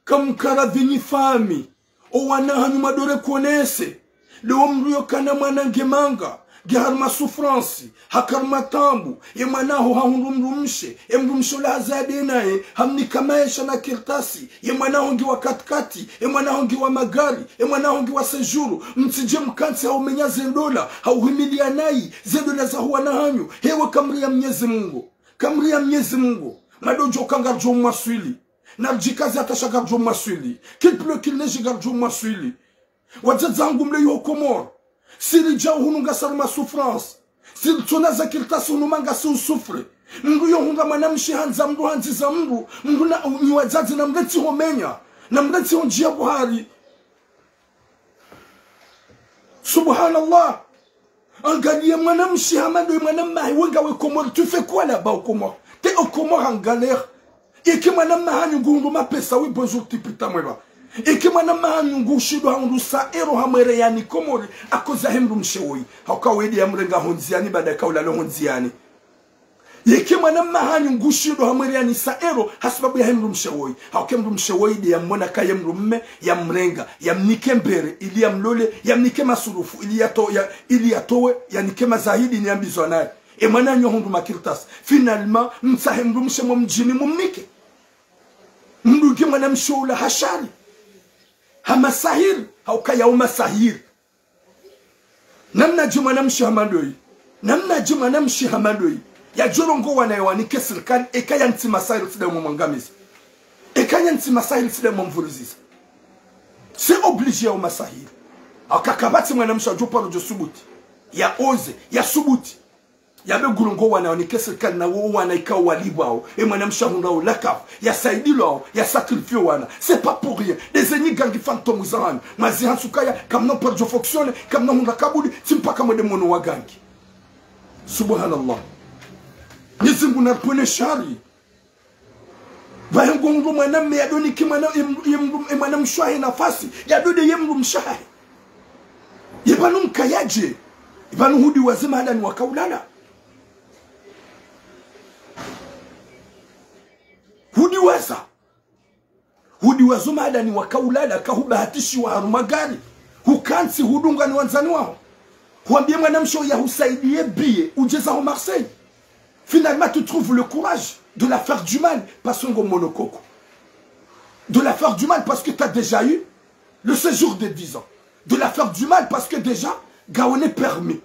kamukara vini fami owana hanyuma dore konese leo mruyo kana mwana ngemanga Giharma souffrance, hakarma tambu, yemanaho haundumrumshe, emrumsho la azade nae, hamni kamaesha na kirtasi, yemanaho ngiwa katikati, yemanaho ngiwa magari, yemanaho ngiwa sejuru, mtije mkansi haumenya zendola, hauhimilia nai, zendola za huwa na hanyu, hewa kamria Mwenyezi Mungu, kamria Mwenyezi Mungu, madojo kangarjo mwaswili, narjikazi atashagarjo mwaswili, qu'il pleut qu'il neige garjo mwaswili, wadzadzangu mle yuho Komoro, Siri jao hununga saruma souffrance. Siri tunaza kirtasi hunumanga si usufre. Mngu yo hunga manamshi hanza mndu hanziza mndu. Mndu na niwazazi na mreti homenya. Na mreti honjia Buhari. Subhanallah. Angalia manamshi hamado manamahi. Wenga we Komoro. Tu fais quoi là-bas au Komoro? T'es au Komoro en galère. Et que manamahi ngundu mapesa. Oui bonjour tipita mweba. Eke mwana mahanyu shido handu sa ero hamwere yani Komori akoza hemru mshewoi hauka wedi ya mrenga honziani bada kaula lo honziani eke mwana mahanyu shido hamwere yani sa ero hasibabu ya hemru mshewoi hauka hemru mshewoi di ya mwona ka hemru mme ya mrenga ya mnike mbere ili ya mlole ya mnike masurufu ili ya towe ya nike mazahidi ni ambizo nae e mwana nyo hundu makirtas finalement msa hemru mshemo mjini mumnike mnduge mwana msheula hashari hama sahir haukaya uma sahir namna juma namshi hamadoi namna juma namshi hamadoi ya jorongo wanayewani kesirikani ekaya nti masahir sida mwangamizi ekaya nti masahir sida mwamvuruziza c'est obligé uma sahir akakabati mwanamshi ajoparo jo subuti ya oze ya subuti ya be gulungo wanayewani kesirikani na wana ikawa walibao e mwanamshi hundao lakaf ya saidilo ya sacrifice wana c'est pas pour rien les ennemis gangi fantômes zan mazi hansukaya comme non pour jo fonctionne comme non hunda kabudi simpaka mwede mono wa gangi subhanallah nizungu na pone shari bayango ndo mwaname ya doni kimana mwanam shwahi nafasi ya dode yemru mshahi yebanu mkayaje yebanu hudi wazima hada ni wakaulala hudi wazuma hada ni wakaulala kahubahatishi wa harumagari hukansi hudunga ni wanzani wao huambie mwanamsho ya husaidie bie ujeza ho Marseille. Finalement tu trouves le courage de la faire du mal parce qu'on monokoko de la faire du mal parce que tu as déjà eu le séjour de 10 ans de la faire du mal parce que déjà gaone permis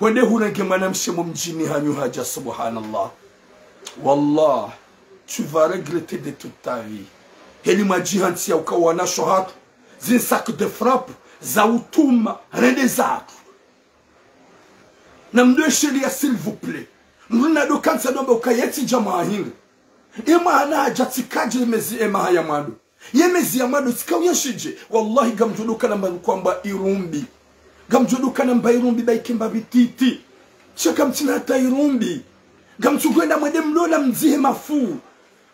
wende hunenge mwanamshe mumjini hanyu haja subhanallah wallah tu vas regretter de toute ta vie. Heli majihanti ya ukawana shohat zin sac de frappe za utuma redezatu na mdoe sheria s'il vous plaît mruna do kansa dombe ukayeti jamaa hingi ima hana hajatikaje mezi ema haya mado yemezi ya mado tikawya shije wallahi gamjuduka namba kwamba irumbi gamjuduka namba irumbi baikimba bititi chaka mtina hata irumbi gamchugwenda mwede mlola mzihe mafu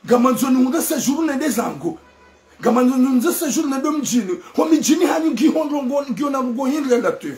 gamanzoni unda sa journée des ango Gama nunze séjour na dom mjini. Ho mjini hanyu gihondrongo giona rugo hindre la tu.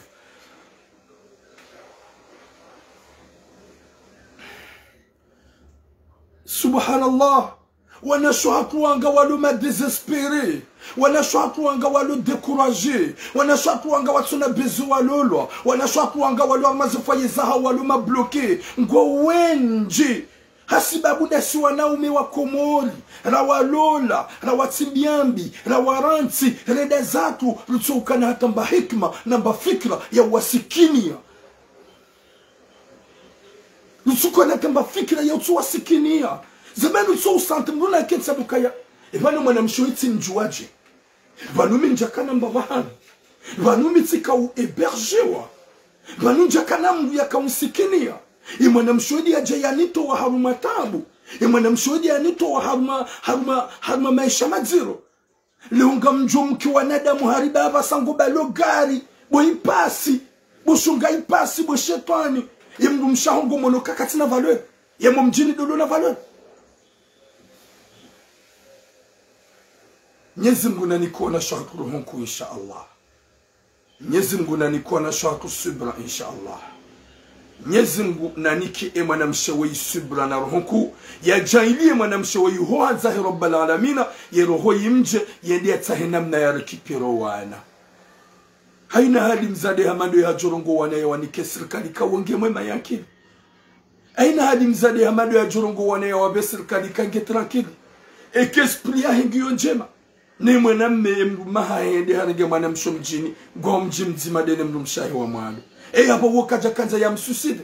Subhanallah. Wanasho hatuanga walo ma désespéré. Wanasho hatuanga walo découragé. Wanasho hatuanga watsuna bezu walolo. Wanasho hatuanga walo amazifaye zaha walo ma bloqué. Ngo wenji. Hasibabu dasi wanaume wa Komori, rawalola, rawatimbiambi, rawaranti, reda zatu, rutsukana hata mba hikma na mba fikra ya wasikinia. Rutsukana hata mba fikra ya utu wasikinia. Zamani utsu usante mbuna kensa bukaya. Ibanu mwanamshoiti mjuaje. Ibanu minjakana mba wahani. Ibanu mitika ueberjewa. Ibanu njakana mbu ya kaunsikinia. Mwanamshuhudi ya jayanito wa haruma tabu. Mwanamshuhudi ya nito wa haruma maisha maziro. Leunga mjumki wa nadamu hariba basango balo gari. Bo ipasi. Bo shunga ipasi bo shetani. Mdu mshahongo monoka katina valeur. Mjini dolo na valeur. Mwenyezi Mungu na nikuwa na shahatu ruhunku insha Allah. Mwenyezi Mungu na nikuwa na shahatu subra insha Allah. Mwenyezi Mungu na niki mwanamshawi subra na rohonku ya jailie mwanamshawi huwa zahi rabbal alamina ya roho yimje yende atahe namna ya rekipiro wana. Haina hali mzade hamando ya jorongo wana ya wanike serikali kawonge mwema yakili. Haina hali mzade hamando ya jorongo wana ya wabe serikali kange tranquili. Ekespri ya hengiyo njema. Ni mwanamme maha hende harenge mwanamsho mjini gomji mzima dene mrumshahi wa mwalo. Hapo wakaja kaza ya msuside.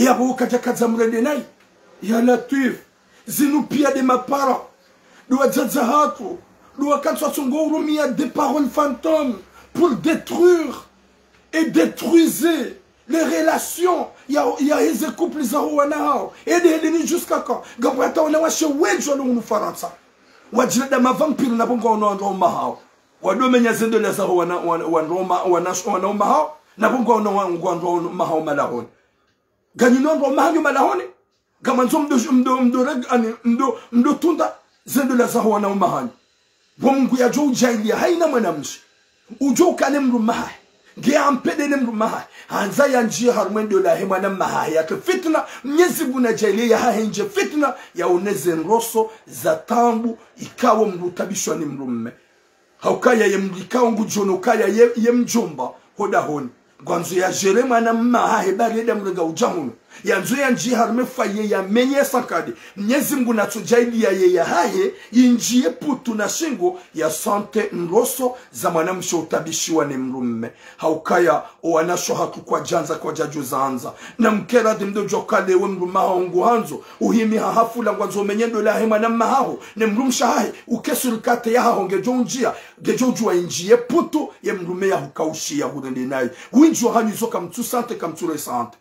Hapo wakaja kaza mrende nai. Ya Latif. Zinu pia de mapara. Dua zaza hatu. Dua katswa songo urumia des paroles fantômes. Pour détruire. Et détruiser. Les relations. Ya hizi couple za huwa na hao. Ede hedini jusqu'à quand. Gabrata wana washe wejo lu unufaransa. Wajilada mavampiri na bongo wana hao. Wado menya zendo la za huwa wana hao. Na bongo wana mahao malahoni. Ganino ndo mahanyo malahoni. Gamanzo mdo tunda zendo la za huwa na mahani. Bongo ya jo ujailia haina mwanamshi. Ujo ukane mru mahai. Gea mpede ne mru mahai. Hanza ya njia harumendo la hema na mahai. Yake fitna Mwenyezi Mungu na jailia ya hainje fitna ya uneze nroso za tambu ikawa mru tabishwa ni mru mme. Haukaya ye mrikao ngujono kaya ye mjomba hoda honi. Gwanzo ya jerema na mahai barida mrega ujahuno. Yanzo ya njia harume faye ya menye sakade. Mwenyezi Mungu na tujailia ye ya haye injie putu na shingo ya sante nroso za mwanamsho utabishiwa ni mrumme. Haukaya oanasho hatu kwa janza kwa jaju zaanza. Na mkera dimdo jokale we mrumaha ungu hanzo. Uhimi hahafula gwanzo menyendo la hema na mahaho. Ne mrumsha hae ukesurikate ya haho ngejo njia. Gejo jua injie putu ye mrume ya hukaushi ya hudende nai. Winjo hanyizo kamtu sante kamture sante.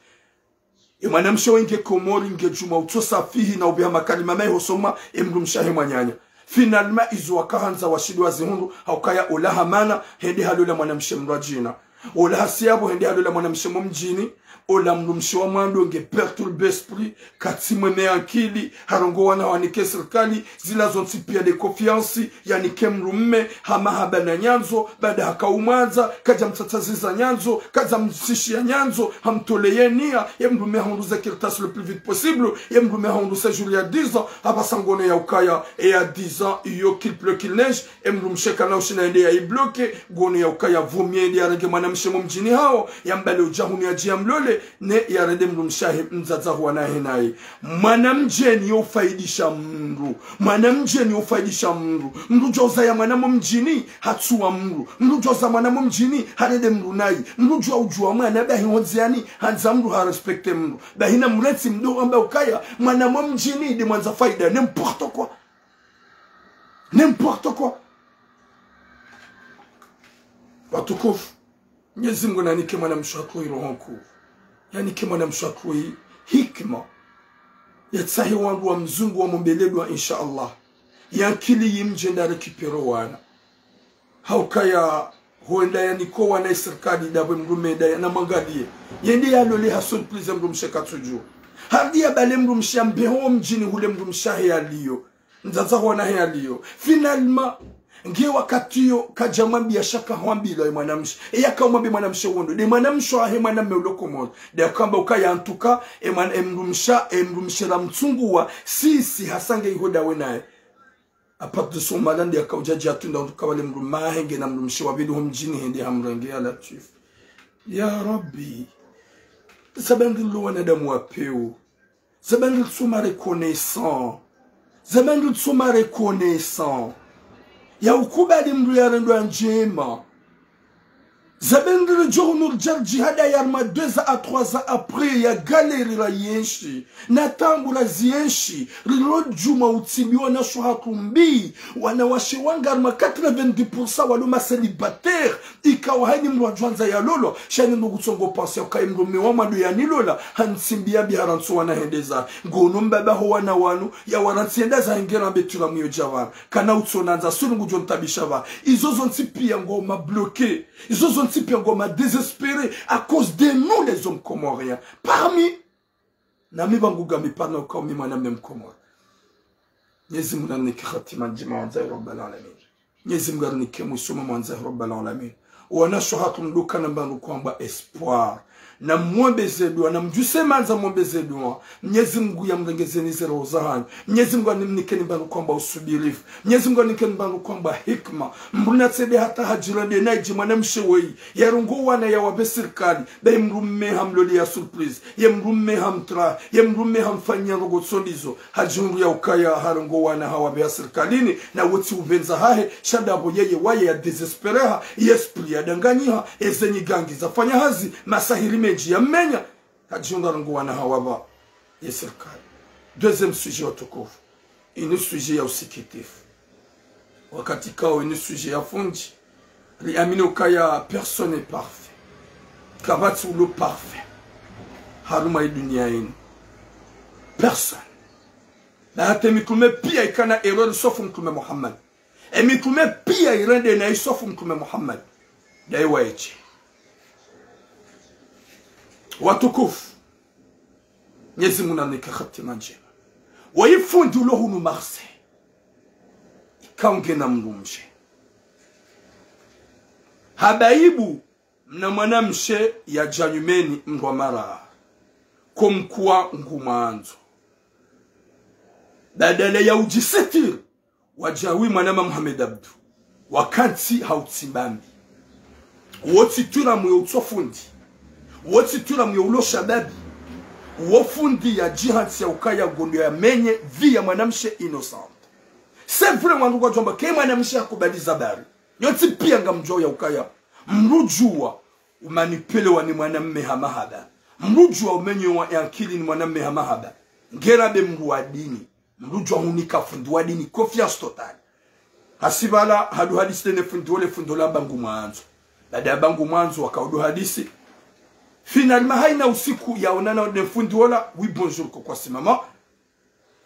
Mwanamsho wenge Komori nge juma utosa fihi na ubiha makali mamae hosoma mrumshahe mwanyanya. Finalma izu wakahanza washidu wa zihundu haukaya olaha mana hende halula mwanamshe mrajina. Olaha siyabu hende halula mwanamshe mjini. Ola mrumshe wa mwando nge perturbe esprit katimwe meankili harongo wana wanike serikali zila zontipia de confiance yanike mrumme hama habana nyanzo bada hakaumaza kaja mtataziza nyanzo kaja msishi ya nyanzo hamtoleyenia ye mrumme honduza kirtas le plus vite possible ye mrumme honduza jour ya 10 ans hapa sangone ya ukaya et ya 10 ans iyo qu'il pleut qu'il neige mrumshe kana ushina ende ya ibloke gone ya ukaya vumie ende ya rege mwanamshe mjini hao ya mbale ujahuni ya jia mlole ne ya rede mrumshahi mzaza huwa na henai. Mwanamjeni ufaidisha mru. Mwanamjeni ufaidisha mru. Mru joza ya mwanamu mjini hatuwa mru. Mru joza mwanamu mjini harede mru nai. Mru jua ujua mwana bahi honziani hanza mru harespekte mru. Bahina mreti mdo amba ukaya mwanamu mjini de mwanza faida. N'importe quoi. N'importe quoi. Watukufu. Mwenyezi Mungu na nike mwanamshakui rohonku. Yani kema na mshakui hikma ya tsahi wangu wa mzungu wa mbeledwa insha Allah ya kili yimjenda rekipero wana haukaya huenda ya niko wana serikali dawe mrumeda ya na mangalie yendi ya lole ha surprise mrumsheka tuju hadi ya bale mrumsha mbeho mjini hule mrumsha ya liyo nzaza wana ya liyo finalement ngie wakati yo kaja mwambia shaka hwambila mwanamshe yaka mwambia mwanamshe wondo de mwanamshe ahe mwanamme uloko moto de akamba ukaya antuka emrumsha la mtungua sisi hasange ihoda wenaye apart de son malande yakaujaji atunda untuka wale mrumahenge na mrumshe wabidu humjini hende hamrenge ala chief ya rabbi sabangilo wanadamu wapeo zabangil tsuma reconnaissant zabangil tsuma reconnaissant ya ukubali mdu ya rendo njema zabangil journal jarji hada yarma 2 à 3 ans après ya galeri la yenshi na tangu la zienshi rilojuma utimbiwa na shuhakumbi wanawashe wangarma 90% waluma célibataire ikawa hani mdu wajwanza ya lolo shani ndugu tsongo pense ukai mdu mewama do ya nilola hansimbia biharansu wana hendeza ngono mbaba ho wana wanu ya warantienda za ngera mbetula myo jawan kana utsonanza sunu ngujon tabishava izozo ntipia ngoma bloqué izozo ntipia ngoma désespéré à cause de nous les hommes comoriens parmi nami banguga mipana kwa mimi mwana mkomora Nyezi Mungu anike khatima njema wa Nzai Rabbal Alamin. Nyezi Mungu anike musoma wa Nzai Rabbal Alamin. Wanasho hatu mduka na mbangu kwamba espoir. Na mwembe zedua, na mjuse manza mwembe zedua. Mnyezi Mungu ya mrengeze nize rozahani. Mnyezi Mungu anike mbangu kwamba usubirifu. Mnyezi Mungu anike mbangu kwamba hikma. Mbuna tsebe hata hajirande na ijimana mshewei. Ya rungu wana ya wabe sirkali. Ba mrumme hamloli ya surprise. Ya mrumme hamtra. Ya mrumme hamfanya rogo solizo. Hajungu ya ukaya harungu wana hawabe ya sirkalini. Na woti ubenza hahe. Shadabo yeye waye ya desespereha. Yespri ya danganyiha. Ezenyi gangi za fanya hazi. Masahiri meji ya mmenya. Hajungu harungu wana hawaba ya sirkali. Deuxième sujet otokofu. Ini sujet ya usikitifu. Wakati kao ini sujet ya fundi. Liamini ukaya personne est parfait. Kabati ulo parfait. Haruma dunia ini. Personne. Na hata mitume pia ikana erreur sofu mtume Muhammad. Mitume pia irende na isofu mtume Muhammad. Daiwa eche. Watukufu. Nyezi munanike khatima njema. Waifundi ulo hunu marse. Ikaunge na mlumje. Habaibu na mwanamshe ya janyumeni mrwamara. Kumkuwa ngumanzo. Badala ya ujisetir. Wajawi mwanama Muhammad Abdu. Wakanti hautimbambi. Woti tura mwe utofundi. Woti tura mwe ulo shababi. Wofundi ya jihad ya ukaya gondo ya menye vi ya mwanamshe innocent. C'est vrai wandugu wajomba kema mwanamshe akubaliza bari. Yoti pia ngamjo ya ukaya. Mrujua umanipele wa ni mwanamme hamahaba. Mrujua umenye wa yankili ni mwanamme hamahaba. Ngerabe mruwa dini. Mrujua unika funduwa dini. Confiance total. Hasibala hadu hadisi tene funduole fundola bangu mwanzo. Baada ya bangu mwanzo wakaudu hadisi. Finalement haina usiku ya onana de funduola. Oui bonjour kwa simama.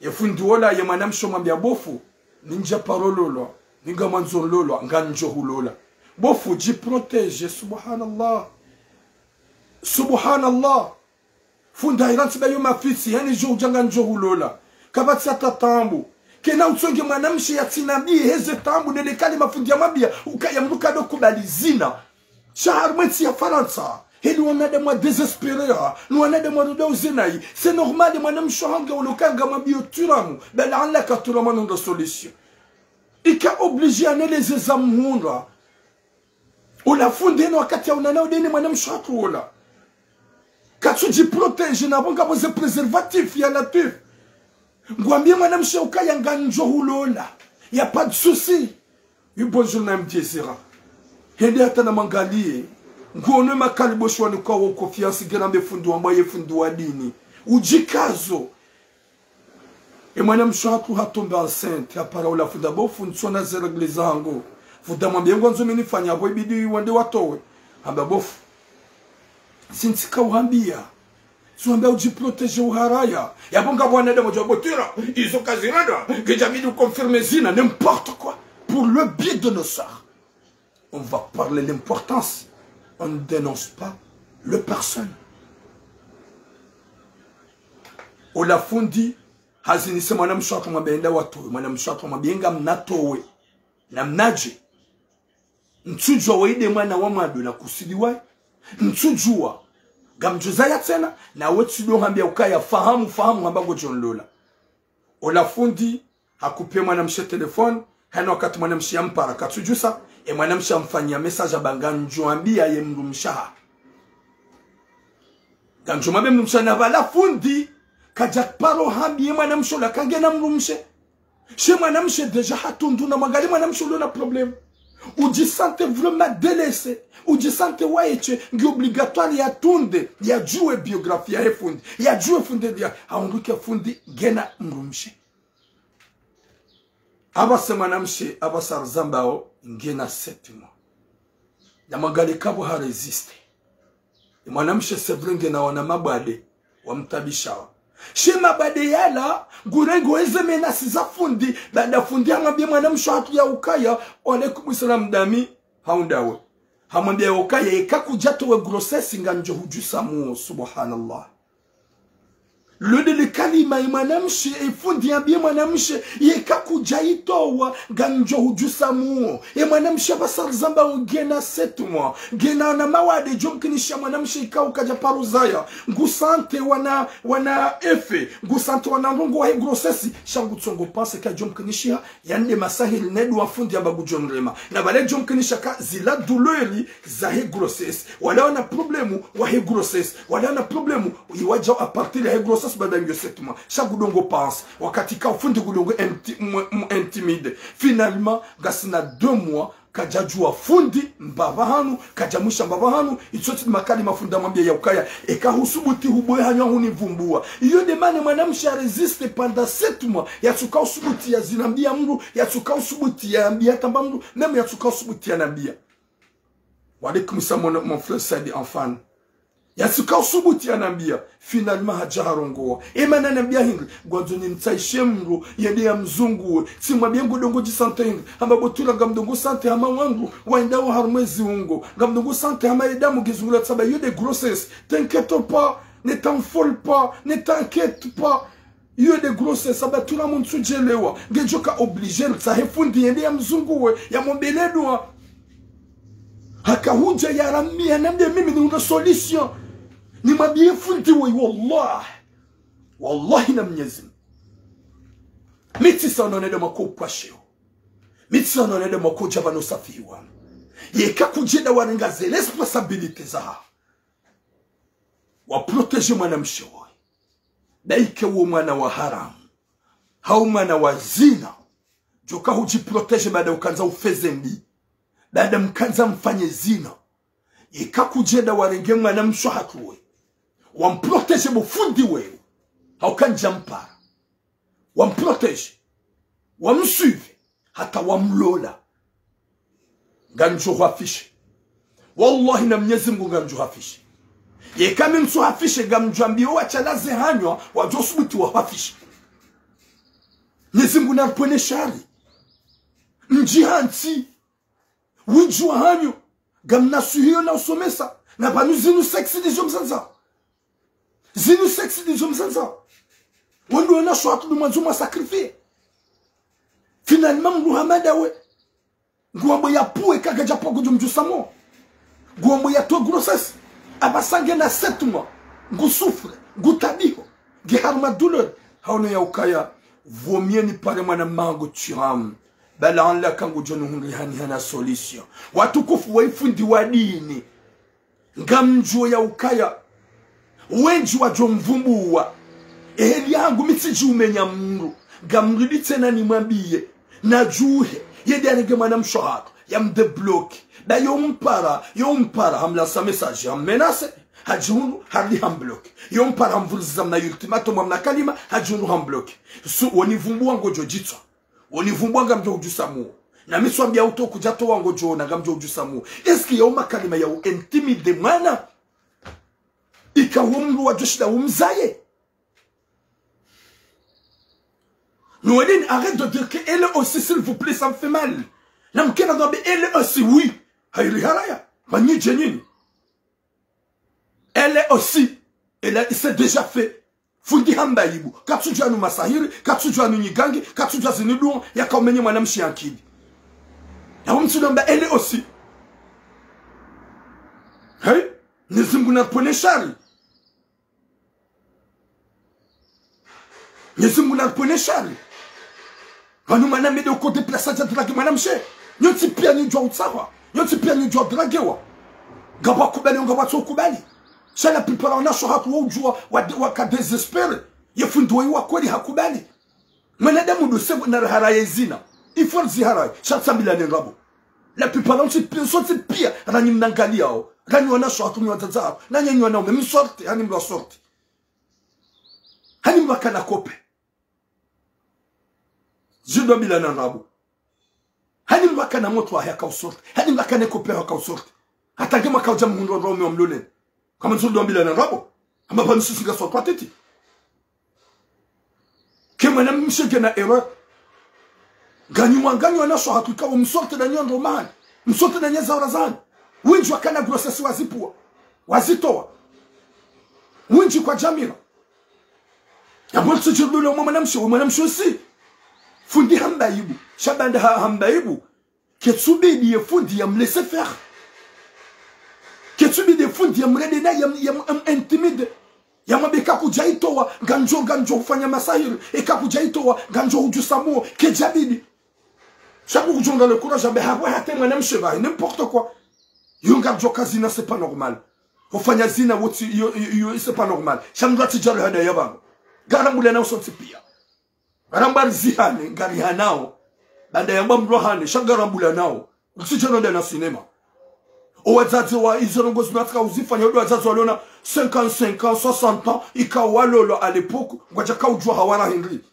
Ya funduola ya mwanamsho mwambia bofu. Ninja parololo. Ninga mwanzo lolo. Nganjo hulola. Bofu jiprotege, subhanallah. Subhanallah. Funda iranti bayo mafisi, yani jo ujanga njohu lola. Kabati hata tambu. Kena utsonge mwanamshi ya tinabi, heze tambu, nelekali mafundi ya mabia, ukaya mruka do kubalizina. Shahar mweti ya Faransa. Heli wanade mwa desesperea, wanade mwa ruda uzenai. C'est normal, mwanamshi hanga ulokanga mabio turamu, bala anlaka turamanu ndo solution. Ika oblige aneleze za muhunga. Ola fundeno wakati ya unanao deni mwanamshi hatu ola. Katsu jiprotege na bonga boze preservatif ya latif. Ngwambie mwanamshi ukaya nganjo hulola. Ya pas de souci. Bonjour na mtiesera. Hende hata na mangalie. Ngone makalibo shwani kwa confiance gerambe fundu wa mbaye fundu wa dini. Ujikazo. E mwanamshi hatu hatomba enceinte. Apara ola funda bo fundu sona zeregle zango. Fuda mwambie ngonzo minifanya abo ibidi wande watowe. Hamba bofu. Sintika uhambia. Suambia ujiprotege uharaya. Yabonga bwana demo jabotira. Izo kazirada. Gejamidu confirme zina. N'importe quoi. Pour le bien de nos sœurs. On va parler l'importance. On ne dénonce pas le personne. Ola fundi. Hazini se mwana mshato mabenda watowe. Mwana mshato mabenga mnatowe. na mnaje ntujua waide mwana wa madu na kusidiwa ntujua gamjuza ya tena na wetu ndo hambia ukaya fahamu ambago John Lola ola fundi hakupe mwanamshe telefone hana wakati mwanamshe ampara katujusa mwanamshe amfanyia message abanganjo ambia ye mrumshaha ganjo mabe mrumsha na bala fundi kajak paro hambia mwanamshe la kangena mrumshe she mwanamshe deja hatundu na magali mwanamshe na problem ujisante vraiment délaissé ujisante waeche ngi obligatoire ya tunde ya jue biografia ya fundi ya jue fundi ya haunduke fundi gena mrumshe abase mwanamshe abasar zambao ngena 7 mois na magali kabo ha resiste mwanamshe sevringe na wana mabade wamtabishawa shema bade yala ngurengo eze menasi za fundi bada fundi hamwambia mwanamshe hatu ya ukaya alaikum salam dami haundawe hamwambia ukaya ikakujato we grossesse nganjo hujusamu subhanallah lode le kalima mwanamshe fundi ambia mwanamshe ikakujaitowa nganjo hujusamu mwanamshe basar zamba ngena 7 mois ngena na mawade jomkinisha mwanamshe ikaukaja paruzaya ngusante wana efe ngusante wana ndongo wa grossesse shangu tsongo pense ka jomkinisha yande masahil nedu wa fundi ababu jonrema na bale jomkinisha ka zila douleur za grossesse wala wana problemu wa grossesse wala wana problemu iwaja a partir ya grossesse badango 7 mois chaque dongo pense wakati ka fundi gudongo intimide finalement gasina 2 mois kajajua fundi mbavahanu kajamusha mbavahanu ichoti makali mafunda mwambia ya ukaya ekahusubuti huboye hanywa hunivumbua iyo demane mwanamsha resiste pendant 7 mois yatuka usubuti ya zinambia mru yatuka usubuti ya ambia tamba mru nemu yatuka usubuti ya nambia walikum sa mon frère Sadi enfant yatuka usubuti ya nambia finalement hajaharongoa emana nambia hingri gwanzoni ntaishe mru yende ya mzungu simwambia ngudongo jisante hingri hamba botula ngamdongo sante hama wangu waindawo harmwezi ungo ngamdongo sante hama edamu gizungula tsaba yode grossesse t'inquiète pas ne t'enfole pas ne t'inquiète pas yode grossesse haba tula munsu jelewa ngejoka obligé tsahe fundi yende ya mzungu we ya mombeledwa hakahuja ya ramia nambia mimi ni una solution ni mabie fundi we wallahi na mnyezi miti sana nede mako kwashio miti sana nede mako jabano safiwa yeka kujenda warengaze responsabilité za wa protéger mwanamshe wao daike wo mwana wa haramu hau mwana wa zina joka huji protéger baada ukanza ufezembi baada mkanza mfanye zina yeka kujenda warenge mwanamshe hatuwe wamprotege mufundi wewe haukanja mpara wamprotege wamsuive hata wamlola ganjo hafishe wallahi na mnyezi Mungu ganjo hafishe yekame msu hafishe gamjo ambio wachalaze hanywa wajosubuti wa hafishe Mnyezi Mungu narpone shari mjihanti wijua hanyo gamnasuhiyo na usomesa na banuzinu seksi dizo mzanza zinu seksi dizo mzanza wendo wana shwatu mwanzuma sakrifie finalement Muhammad awe nguambo ya puwe kaka japo kujumju samo nguambo ya to grossesse abasange na 7 mois ngusufre ngutabiho giharma douleur haone ya ukaya vomie ni pare mwana mango tiram bala anla kangu jonu hunri hani hana solution watukufu waifundi wa dini ngamjo ya ukaya wenji wa jomvumbuwa eheli yangu mitiji umenya mru gamridi tena ni mwambie na juhe yedi anige mwana mshohako ya mdebloki da yompara hamla sa message hammenase hajunu harli hambloki yompara hamvuliza mna ultimatum amna kalima hajunu hambloki su wonivumbuwa ngojo jitwa wonivumbwa ngamjo ujusamu na miswambia uto kujato wango jona ngamjo ujusamu eski yoma kalima ya intimide mwana ikawumru wa joshida umzaye. Nouedine, arrête de dire qu'elle aussi, s'il vous plaît, ça me fait mal. Namkena dobe, elle aussi, oui. Hayri haraya. Mani jenini. Elle aussi, elle s'est déjà fait. Fundi hamba yibu. Katsujua nu masahiri, katsujua nu nyigangi, katsujua ziniduon, ya kaumenye mwanamshi yankidi. Ya umtulomba ele aussi. Hey? Nizungu na pone shari. Nizungu na pone shari. Wanu mana mede uko deplasaja dragi manamshe. Nyoti pia ni jwa utsawa. Nyoti pia ni jwa dragewa. Gaba kubali ngaba tso kubali. Shala pipara onasho hatu ujua waka desespere. Yefundo iwa kweli hakubali. Mwanadamu do sevu na haraye zina. Iforzi haraye. Shatsambila ni rabo. La plupart d'entre eux sont pire. Rani mnangaliao. Rani onasho hatu ni watazao. Nanya ni wanaume. Msorte. Hani mwa sorte. Hani mwa kana kope. Jido bila na rabo. Hani mwa kana moto wa haka usorte. Hani mwa kana kope haka usorte. Hatange mwa kauja mhundo rome wa mloleni. Kama nzuldo bila na rabo. Hama pa nusu singa sorte pateti. Kema na mshege na erreur. Ganyu na so hatuka umsorte na nyondo man. Msorte na nyeza urazani. Winji wakana grossesse wazipua. Wazitoa. Winji kwa jamira. Ya mwelso jirdule mwanamsho si. Fundi hambaibu. Shabanda hambaibu. Ketsubidi ye fundi ya mlese faire. Ketsubidi ye fundi ya mredena ya intimide. Ya mabeka kujaitowa ganjo ufanya masahiri. Eka kujaitowa ganjo ujusamuo. Kejabidi. Chaque jour dans le courage, n'importe quoi. Yunga Jokazina, c'est pas normal. Ofanyazina, c'est pas normal. Chamdra Tijal Hada Yaban. Garamulana sont pia. Rambar Zihane, Garihanao. Bandayabam Rohane, Shagarambulanao. Oxygène dans le cinéma. Owazawa, Izorongos Natra, Uzifanya, Oazazolona, 55 ans, 60 ans, Ikawalo à l'époque, Wajaka Ujwa Hawara Henry.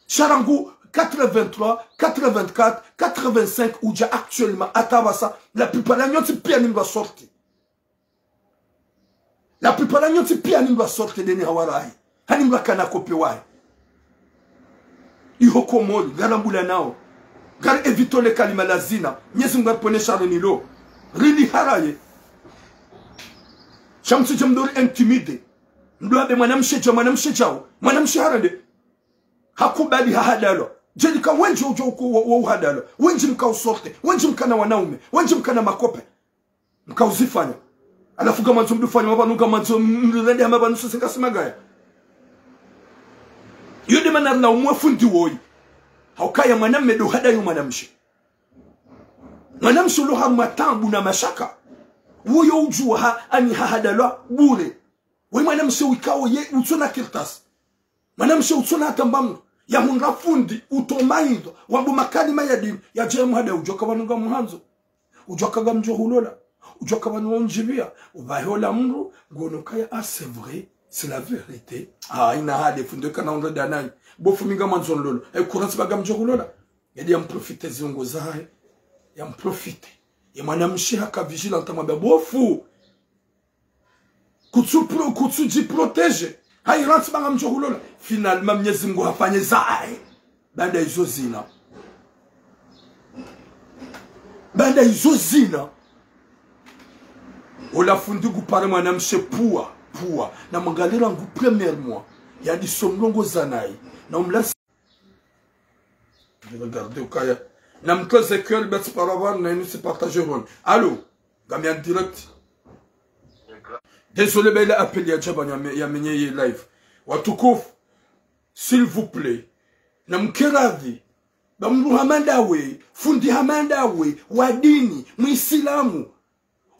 Charangu, 83, 84, 85, où j'ai actuellement à Tabassa, la plupart de l'année, c'est pianim va sortir. La plupart de l'année, c'est pianim va sortir de Nihawarai. Hanim va kanakopiwai. Ihoko moli, garambula nao. Gar evito le kalima lazina. Nyezunga pone charenilo. Rili haraye. Shamsi jamdori intimide. Mdoabe manamshe jao. Manamshe harade. Hakubali hahadalo. Jelika wenji wa uhadalo. Wenji mka usorte. Wenji mka na wanaume. Wenji mka na makope. Mka uzifanya. Alafu kama ntumdu fanya mabanu kama ntumdu mabanu sisi simagaya. Yode manar na umwafundi woi. Haukaya maname do hadayo manamshi. Manamshi loha matambu na mashaka. Woyo ujua ani hahadalo bure. Woi manamshi wikao ye utuna kirtas. Manamshi utuna atambamu. Ya hunrafundi utomaido wabu makali mayadini ya jemu hada ujoka wanuga muhanzo ujoka gamjo hulola ujoka wanu onjibia ubahola mru gonokaya c'est vrai c'est la vérité ina hade funde kana ndo danai bofu minga manzo lolo kuransi bagamjo hulola yadi amprofite ziongo zae yamprofite ya mwanamshi haka vigilante mwambia bofu kutsu ji protege hai ransi banga mjohulola finalement Mwenyezi Mungu hafanye zae banda hizo zina ola fundi gupare mwanamshe pua na mwangalira ngu premier mois ya di somlongo zanai na umlasi regardez ukaya na mkoze kweli basi paravan na inu se partager ron allo gamia direct. Désolé, mais il a appelé à Djaban, il y a live. Watukouf, s'il vous plaît, namkeravi, bamru hamandawe, fundi hamandawe, wadini, muislamu,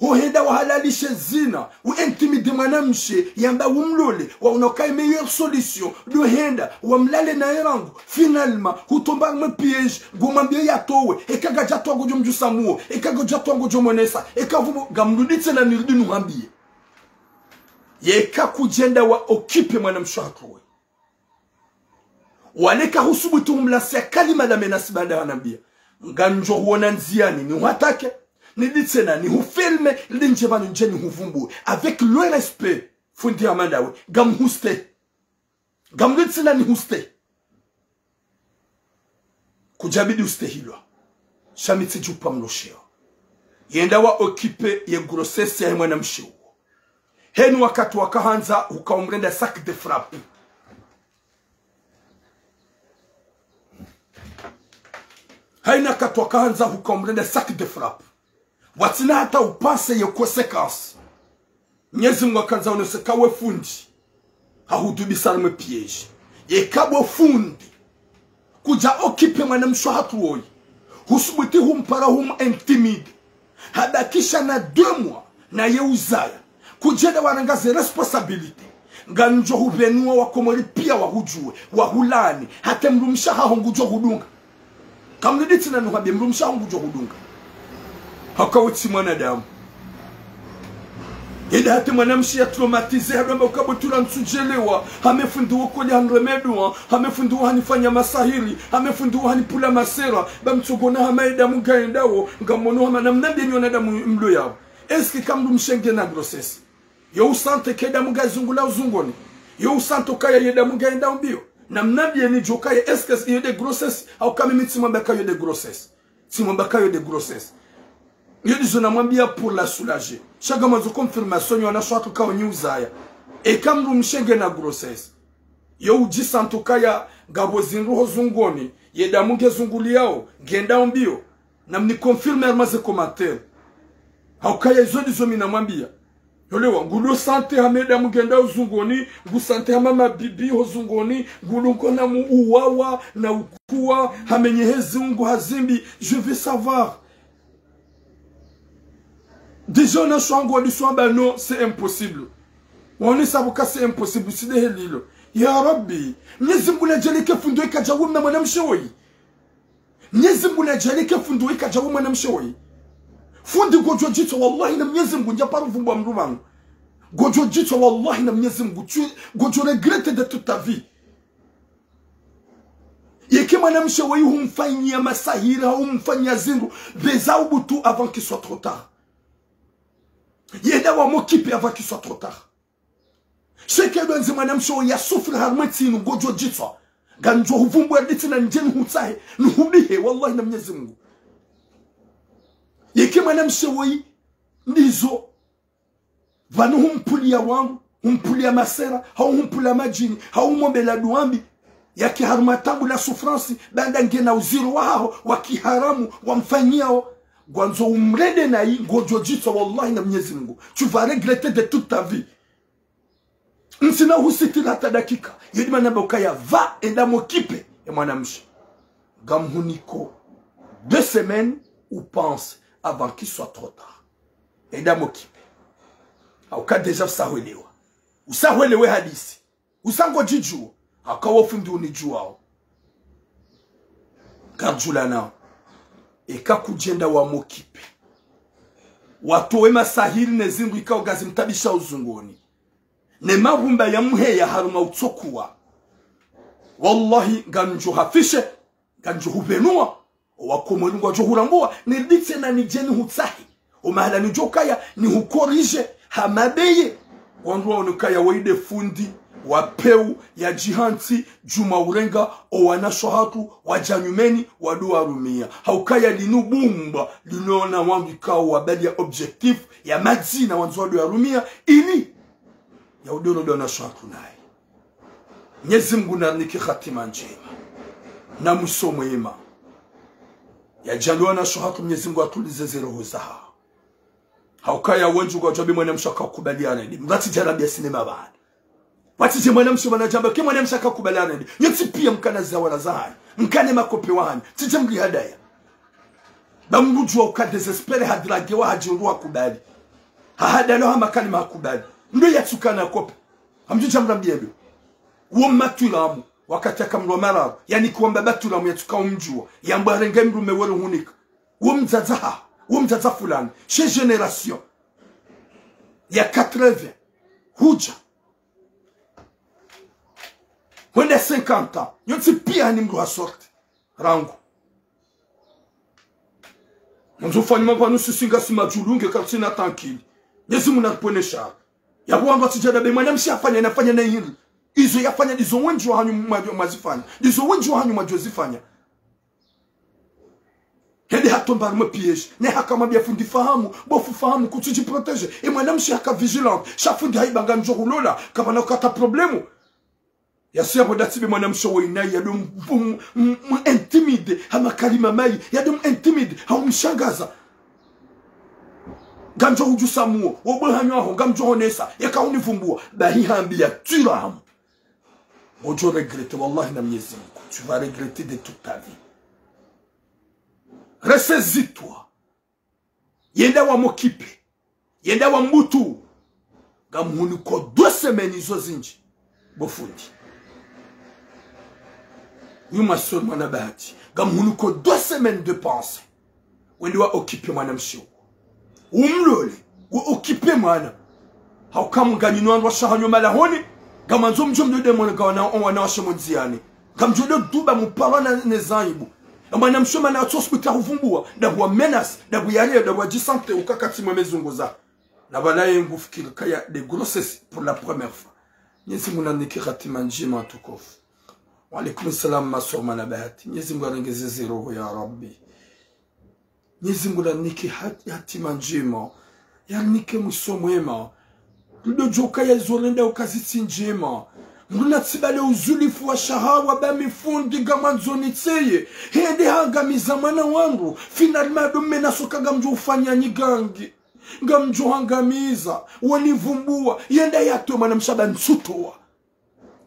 hohenda wahalalishe zina, intimide mwanamshe, yamba umlole, unokai meilleure solution, dohenda, wamlale na erangu, finalement, hutomba me piège, gomambie yatowe, ekaga jatwa gojo mjusamuo, ekaga jatwa gojo monesa, ekavu gamruditse na nirdinu hambie. Yeka kujenda wa okipe mwanamsho hakowe. Waleka husubutu umlasi kalima la menasi banda wanambia. Nganjo huona nziani ni huatake. Ni ditsena ni hufilme. Linjebanu njeni huvumbu. Avec le respect. Fundi amandawe. Gam huste. Gam ditsena ni huste. Kujabidi uste hilwa. Shamiti jupa mlosheo. Yenda wa okipe ye grossesse ya mwanamsho. Henu wakati wakahanza ukaumrenda sac de frappe. haina katwa kaanza hukomrende sac de frappe watina hata upase ye conséquence Mwenyezi Mungu akanza unosekawe fundi hahudubisa me piège ye kabo fundi kuja okipe mwanamsho hatuoi husubuti humpara intimide hadakisha na 2 mois na ye uzaya kujeda warangaze responsabilité ganjo hubenua wakomori pia wahujue wahulani hata mrumsha hahongujo hudunga kamniditi na nuhabi mrumsha hahongujo hudunga hakawiti mwanadamu ida hati mwanamshi ya traumatize haramba ukabutura nsujelewa hamefunduwa kuli hanremedua hamefunduwa hanifanya masahiri hamefunduwa hanipula masera bamtsogona hamaida mugaendawo ngamono hamanamnambia ni wanadamu mlo yao eski kamdu mshenge na grossesse yo usante keda mugazungula uzungoni yo usante kaya yeda mugaenda mbio namnambia ni jokaya eski yede grossesse au kama mitimwamba kayo de grossesse timwamba kayo de grossesse yo disona mwambia pour la soulager chaque mois de confirmation yo na shwatu kawo nyuzaya e kamdu mshenge na grossesse yo uji santo kaya gabozinruho zungoni yeda mugezunguliao genda mbio na mni confirmer armaze commentaire haukaya izo dizo minamwambia yolewa ngulo sante hameda mugenda uzungoni ngu sante hamama bibi hozungoni ngulo kona mu uwawa na ukua hamenyehezi ungu hazimbi je veux savoir déjà na shwango di swamba non c'est impossible woni sabuka c'est impossible si de helilo ya rabbi nyezimbula jelike fundo ikajawu na mwanamshoi nyezimbula jelike fundo ikajawu mwanamshoi fundi gojo jito wallahi na Mwenyezi Mungu njaparu vumba mrumangu gojo jito wallahi na Mwenyezi Mungu gojo regrette de toute ta vie yeke mwanamshe wayi humfanyia masahira humfanyia zindu bezao butu avant qu'il soit trop tard yeda wa mokipe avant qu'il soit trop tard sheke benzi mwanamshe ya sufri harmatinu gojo jito ganjo huvumbu ya diti na njeni hutahe nuhubihe wallahi na Mwenyezi Mungu yeke mwanamshe wayi ndizo vanu humpulia wangu humpulia masera hau humpulia majini hau mombela duambi yaki harumatambu la souffrance banda ngena uziro wao wakiharamu wamfanyiao gwanzo umrede na hii ngojo jito wallahi na Mwenyezi Mungu tu vas regretter de toute ta vie nsina husitira hata dakika yedi manamba ukaya va enda mokipe ya mwanamshe gamhuniko 2 semaines ou pense avant qu'il soit trop tard enda mokipe au ka deja usahwelewa usahwelewe hadisi usango jiju akawa fundi unijuao kajula nao eka kujenda wa mokipe watowe masahiri nezingu ikao gazi mtabisha uzungoni ne marumba ya muheya haruma utsokuwa wallahi ganjo hafishe ganjo hubenua wakomwelungu johurambua nilitse na nijeni hutsahi umahala nijokaya ni hukorije hamabeye wanduwa unukaya waide fundi wapeu ya jihanti juma urenga owana shohatu wajanyumeni waduwa rumia haukaya linu bumba linona wangu ikao wabali ya objectif ya madzina wanzu waduwa rumia ili ya udono dona shohatu nae Mwenyezi Mungu narniki khatima njema na musomo yema ya jalwa na shohatu Mwenyezi Mungu atulize roho zaha haukaya wenju kwa jobi mwanamshaka kubaliana ndi mrati jarabia sinema bana watije mwanamsho banajamba ke mwanamshaka kubaliana ndi yeti pia mkana za wala zahani mkane makope wahani tije mgi hadaya bambuju uka desespere hadrage wa hajirua kubali hahadalo hama kalima hakubali ndo yatukana kope hamjija mrambiedo uo matulamu wakati akamrwa mara yani kuomba batulamu yatukao mjua yambarenga mrume wero hunika uo mzazaha umtata fulani chez génération ya 80 huja wende 50 ans yonti pia ni mdu wa sorte rangu nzo fanyuma kwa nusu singa sima julunge katina tankili Yesu munapone shaka ya wangu atijada be mwanamshi afanya nafanya na hili izo yafanya dizo wenji wa hanyu mwazifanya dizo wenji wa hanyu mwazifanya hedi hatomba me piège ne hakamabia fundi fahamu bofu fahamu kutuji protéger et mwanamshi haka vigilant chafundi haibanga njoro lola kama na kata problemu Yasiya bodatibe mwanamsho waina yadum intimide hama kalima mai yadum intimide haumshangaza gamjo ujusamuo wobohanyo aho gamjo honesa yakaunivumbua bahi hambia turam ojo regrette wallahi na Mwenyezi Mungu tu vas regretter de toute ta vie. Ressaisis-toi. Yenda wa mokipe yenda wa mbutu gamhuni ko 2 semaines izo zinji bofundi yuma sol mwana bahati gamhuni ko 2 semaines de pensée wende wa occuper mwana msho umlole wa occuper mwana haukamu ganino andwa shahanyo malahoni gamanzo mjomdo de mwana gawana wana washemonziani gamjodo duba muparana nezaibu mwana msho mana hospital uvumbua dabwa menace dabwa yale dabwa jisante ukakati mwemezunguza na balaye ngufikiri kaya de grossesse pour la première fois nyezi muna nikirati manjima tukofu wa alaikum salam masor manabahati nyezi muna rengeze zero ya rabbi nyezi muna nikirati manjima ya nike musomwema ludo joka ya zorenda ukaziti njema muna tibale uzulifu wa shahawa bami fundi gamanzoni tseye hende hangamiza mana wangu finalmente domena soka gamjo ufanya nyigangi gamjo hangamiza wanivumbua yenda yato mwanamshaba nsutowa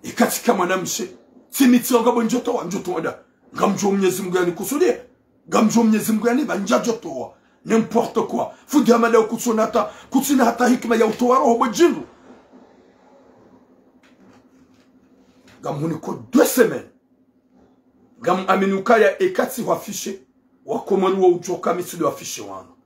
ikatika mwanamshe sinitsi ngabo njotowa njotowa gamjo Mwenyezi Mungu yani kusudie gamjo Mwenyezi Mungu yani banjajotowa n'importe quoi fudi amala kutsonata kutsina hata hikma ya utowa roho bojindu gamhuni ko 2 semaines gam aminukaya ekati wafishe wakomori wa ujoka mitsudi wafishe wano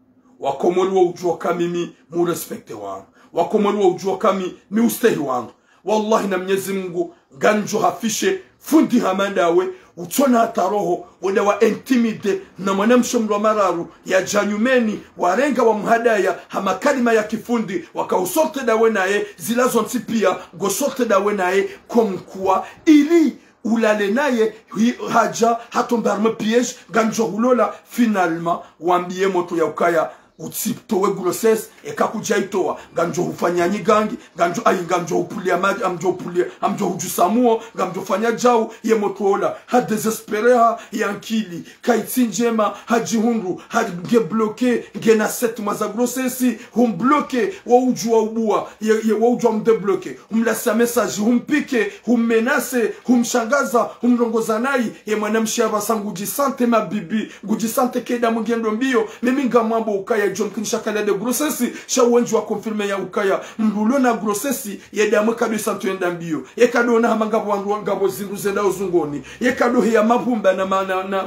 wakomori wa ujoka mimi mu respecte wano wakomori wa ujoka mi ustehi wano wallahi na Mwenyezi Mungu ganjo hafishe fundi hamandawe utona hata roho wenda wa intimide na mwanamsho mlo mararu ya janyumeni warenga wa mhadaya hama kalima ya kifundi wakausote dawe naye zilazo ntipia gosote dawe naye komkuwa ili ulale naye haja hatombarme piège ganjo hulola finalement wambie moto ya ukaya utsiptowe grossesse ekakujaitoa ganjo hufanya nyigangi ganjo ganjo upulia maji amjo hujusamuo ganjo fanya jau ye motola ha desespereha yankili kaitsinjema hajihundu hage bloqué ngena 7 mois za grossesse hum bloqué wa ujua ubua ye wa ujua mdebloqué umlasa message humpike hummenace humshangaza humrongoza nai ye mwanamshi abasangu jisante mabibi gujisante keda mugendo mbio mimi ngamambo ukaya John kinshakala de grossesse shawenji wa confirmer ya ukaya mlulo na grossesse yedamu kadu santuenda mbio yekado na hamangabo wandu ngabo zinduze na uzungoni yekado ya mabumba na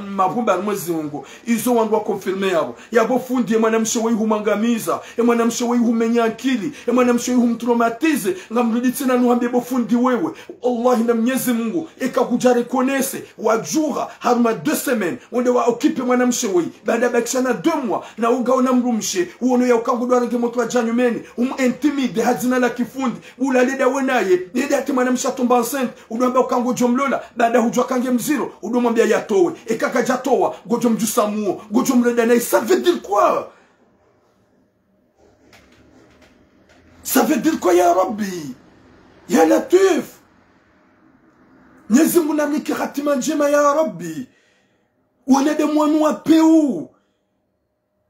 mabumba mwezi ungo izo wandu wa confirmer yabo yabo fundi mwanamshe weyi humangamiza mwanamshe weyi humenya akili mwanamshe weyi humtraumatize ngamrudi tena nuambie bo fundi wewe Allah na Mwenyezi Mungu ekakujare konese wajura haruma 2 semaines wende wa okipe mwanamshe weyi baada bakishana 2 mois na ungaona mrumshe uono ya ukangu renge moto wa janyumeni intimide hazina la kifundi ulaleda wenaye yede ati mwanamsha tumba enceinte udomba ukangu jomlola baada hujwa kange mziro udomwambia yatowe ekaka jatowa gojo mjusamuo gojo mreda naye ça veut dire quoi ça veut dire quoi ya Rabbi ya Latif Mwenyezi Mungu namiki hatima njema ya Rabbi wanede mwanu wa peu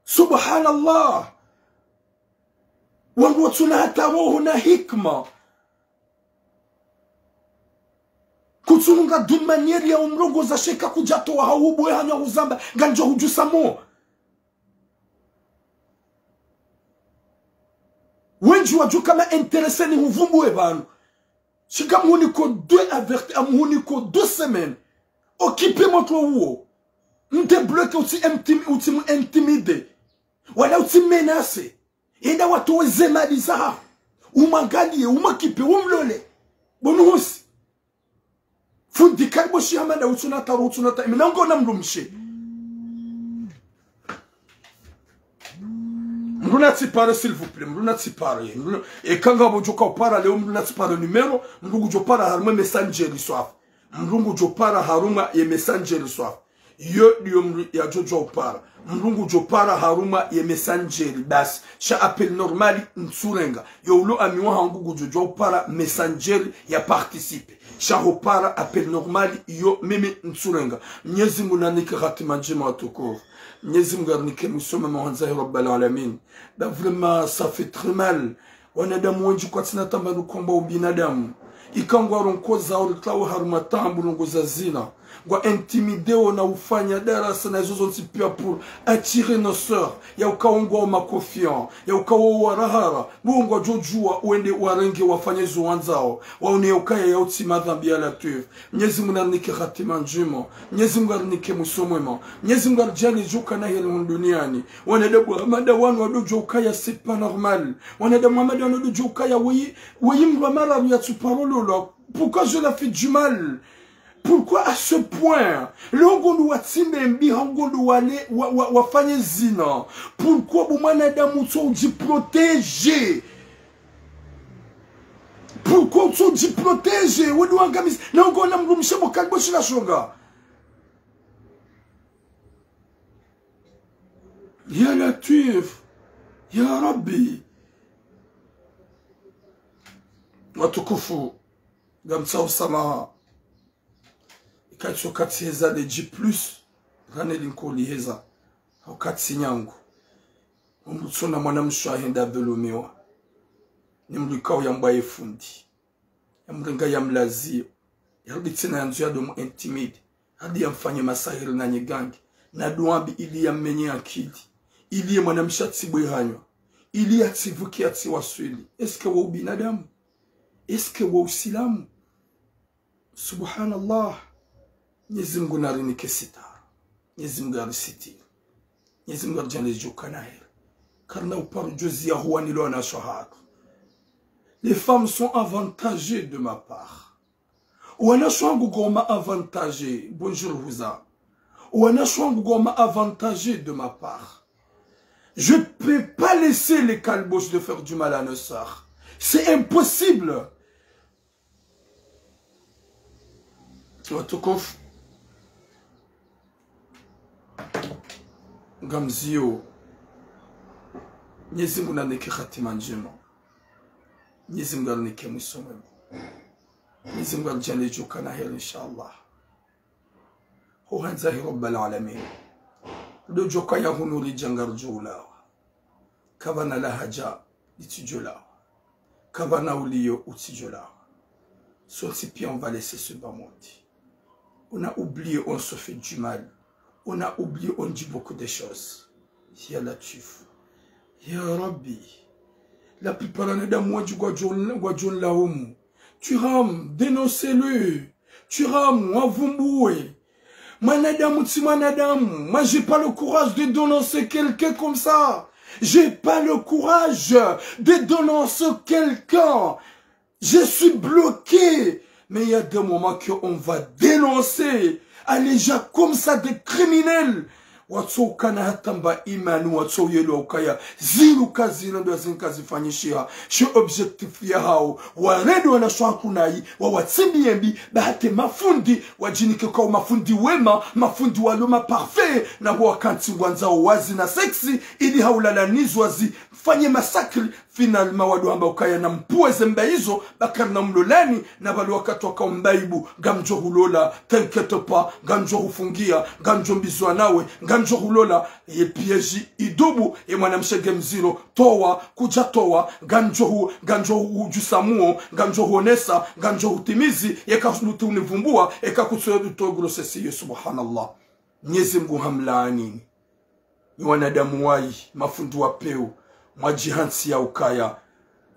subhanallah wangu tuna hata roho na hikma kutsunga d'une manière ya umrongo za sheka kujatoa haubwe hanya uzamba ganjo hujusamo wenji waju kama intéressé ni huvumbwe banu shika muhuni ko 2 averti amuhuni ko 2 semaines occupez moto huo mte bloqué uti intimide wala uti menace enda watu wezemali za umangalie umakipe umlole bonusi fundi karibo shiamanda utunata iminango na mrumshe mruna tsipare s'il vous plaît mruna tsipare e kanga bojoka opara leo mruna tsipare numero mrungu jopara haruma messenger swaf mrungu jopara haruma ye messenger swaf yo diomri ya jojo upara mrungu jopara haruma ye messengeri basi sha appel normali ntsurenga yo ulo amiwa hangu jojo upara messengeri ya participe sha hopara appel normali yo mimi ntsurenga Mwenyezi Mungu nanike khatima njema watukufu Mwenyezi Mungu arnike musoma mwanza rabbal alamin da vraiment ça fait très mal wanadamu wengi kwa tinatamba nukomba ubinadamu ikangwa ronkoza ulitlawo harumatambu longoza zina ngwa intimideo na ufanya darasa na zozo nsipia pour attirer nos sœurs ya ukaongwa ma confiant ya ukawo warahara ngwa jojua uende warenge wafanye zuanzao waone ukaya ya utima dhambi ya latif Mwenyezi Mungu arnike khatima njema Mwenyezi Mungu arnike musomwema Mwenyezi Mungu arjali joka na hili duniani wanadamu amada wanu wadojo ukaya c'est pas normal wanadamu amada wanu wadojo ukaya oui mwa mara ya tuparolo pourquoi je la fais du mal. Pourquoi à ce point? Longondo watimembi hongondo wale wafanye zina. Pourquoi bomanadamu dit protéger? Pourquoi tu dit protéger? Wedu angamis na ngona mrumisha bokalbo shila shonga. Ya Latif, ya Rabbi. Watukufu gamsa usamaha. Kati heza de G+, rane linkoli heza. Wakati nyangu. Mbutsona mwana mshwa henda velomewa. Nimlikao ya mbaye fundi. Ya mrenga ya mlazio. Ya rubitina ya nzu ya domu intimide. Hadi ya mfanye masahiri na nyegangi. Na duambi ili ya mmenye akili. Ili ya mwana mshati bwehanywa. Ili ya tivuki ya tiwaswili. Eske wa ubinadamu? Eske wa usilamu? Subhanallah. Mwenyezi Mungu narinike sitara. Mwenyezi Mungu arisitiri. Mwenyezi Mungu arjane joka na heri. Karna uparu jozi ya huwa nilo na shahada. Les femmes sont avantagées de ma part. Wana shwangu goma avantagé. Bonjour Huza. Wana shwangu goma avantagé de ma part. Je ne peux pas laisser les calboches de faire du mal à nos sœurs. C'est impossible. Watukof. Gamzio. Mwenyezi Mungu naneke khatima njema. Mwenyezi Mungu anike musomemo. Mwenyezi Mungu ajane joka na heri inshallah. Huhanza rabbal alamin. Do joka ya hunuri jangar jula. Kavana lahaja itijula. Kavana ulio utijula. Sauf puis on va laisser ce bas monde. On a oublié, on se fait du mal. On a oublié, on dit beaucoup de choses. Ya Latif. Ya Rabbi. La plupart des dames du Guadjon Laoum. Tu rames, dénoncez-le. Tu rames, avoumboué. Manadam, manadam. Moi, j'ai pas le courage de dénoncer quelqu'un comme ça. J'ai pas le courage de dénoncer quelqu'un. Je suis bloqué. Mais il y a des moments qu'on va dénoncer. Allez, comme ça, des criminels. Watso kana hatamba imanu watso yelo ukaya ziru kazi ndo zinkazi fanyishia shi objectif ya hao waredo na shwakunai wa watsimbiyembi bahate mafundi wajinike kwa mafundi wema mafundi waloma parfait na wakanti wanzao wazi na sexy ili haulalanizwa zi fanye masakri finalement wadu amba ukaya na mpueze mbaizo bakar na mlolani na balu wakati waka mbaibu gamjo hulola tenkete pa gamjo hufungia gamjo mbizwa nawe gamjo hulola ye piège idubu ye mwanamshege mziro towa kuja towa gamjo hujusamuo gamjo huonesa gamjo hutimizi yeka sulutu univumbua yeka kutuwe to grossesse ye subhanallah Mwenyezi Mungu hamlaani ni wanadamu wai mafundi wa peo mwajihansi ya ukaya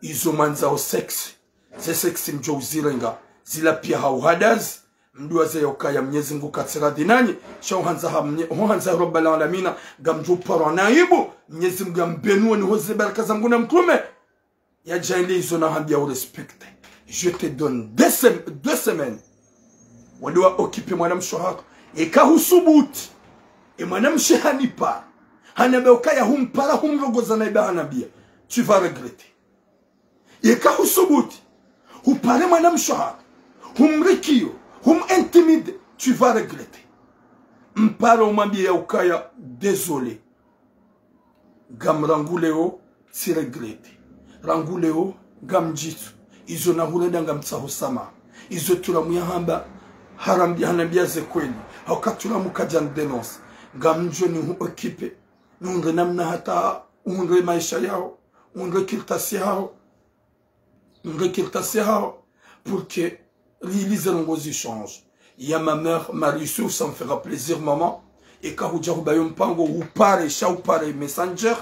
izo manzao seksi ze seksi mjo uzirenga zila pia hauhadaz mduwaze ya ukaya Mwenyezi Mungu katsira dinani shauhanza rabbal alamina gamjo paro naibu Mwenyezi Mungu ambenuwa ni hoze baraka za Mungu na mtume ya jaili izo na hambia urespecte. Je te donne 2 semaines waliwa okipe mwanamsho hako eka husubuti mwanamsho hanipa hanabe ukaya humpara humrogoza na iba hanabia tu vas regretter yeka husubuti hupare mwanamsho hako humrikio intimide tu vas regretter mpara umwambie ya ukaya désolé gam ranguleo si regrette ranguleo gam jitu izo na hulenda ngam tsaho sama izo tulamuya hamba haram hanambia ze kweli haukatula mukajan denonce ngam njoni hu okipe nunge namna hata unge maisha yao unge kirtasi yao pour que les longozi changent. Il y a ma mère Marie-Souf, ça me fera plaisir maman, et quand vous avez un pango ou pare cha ou pare messenger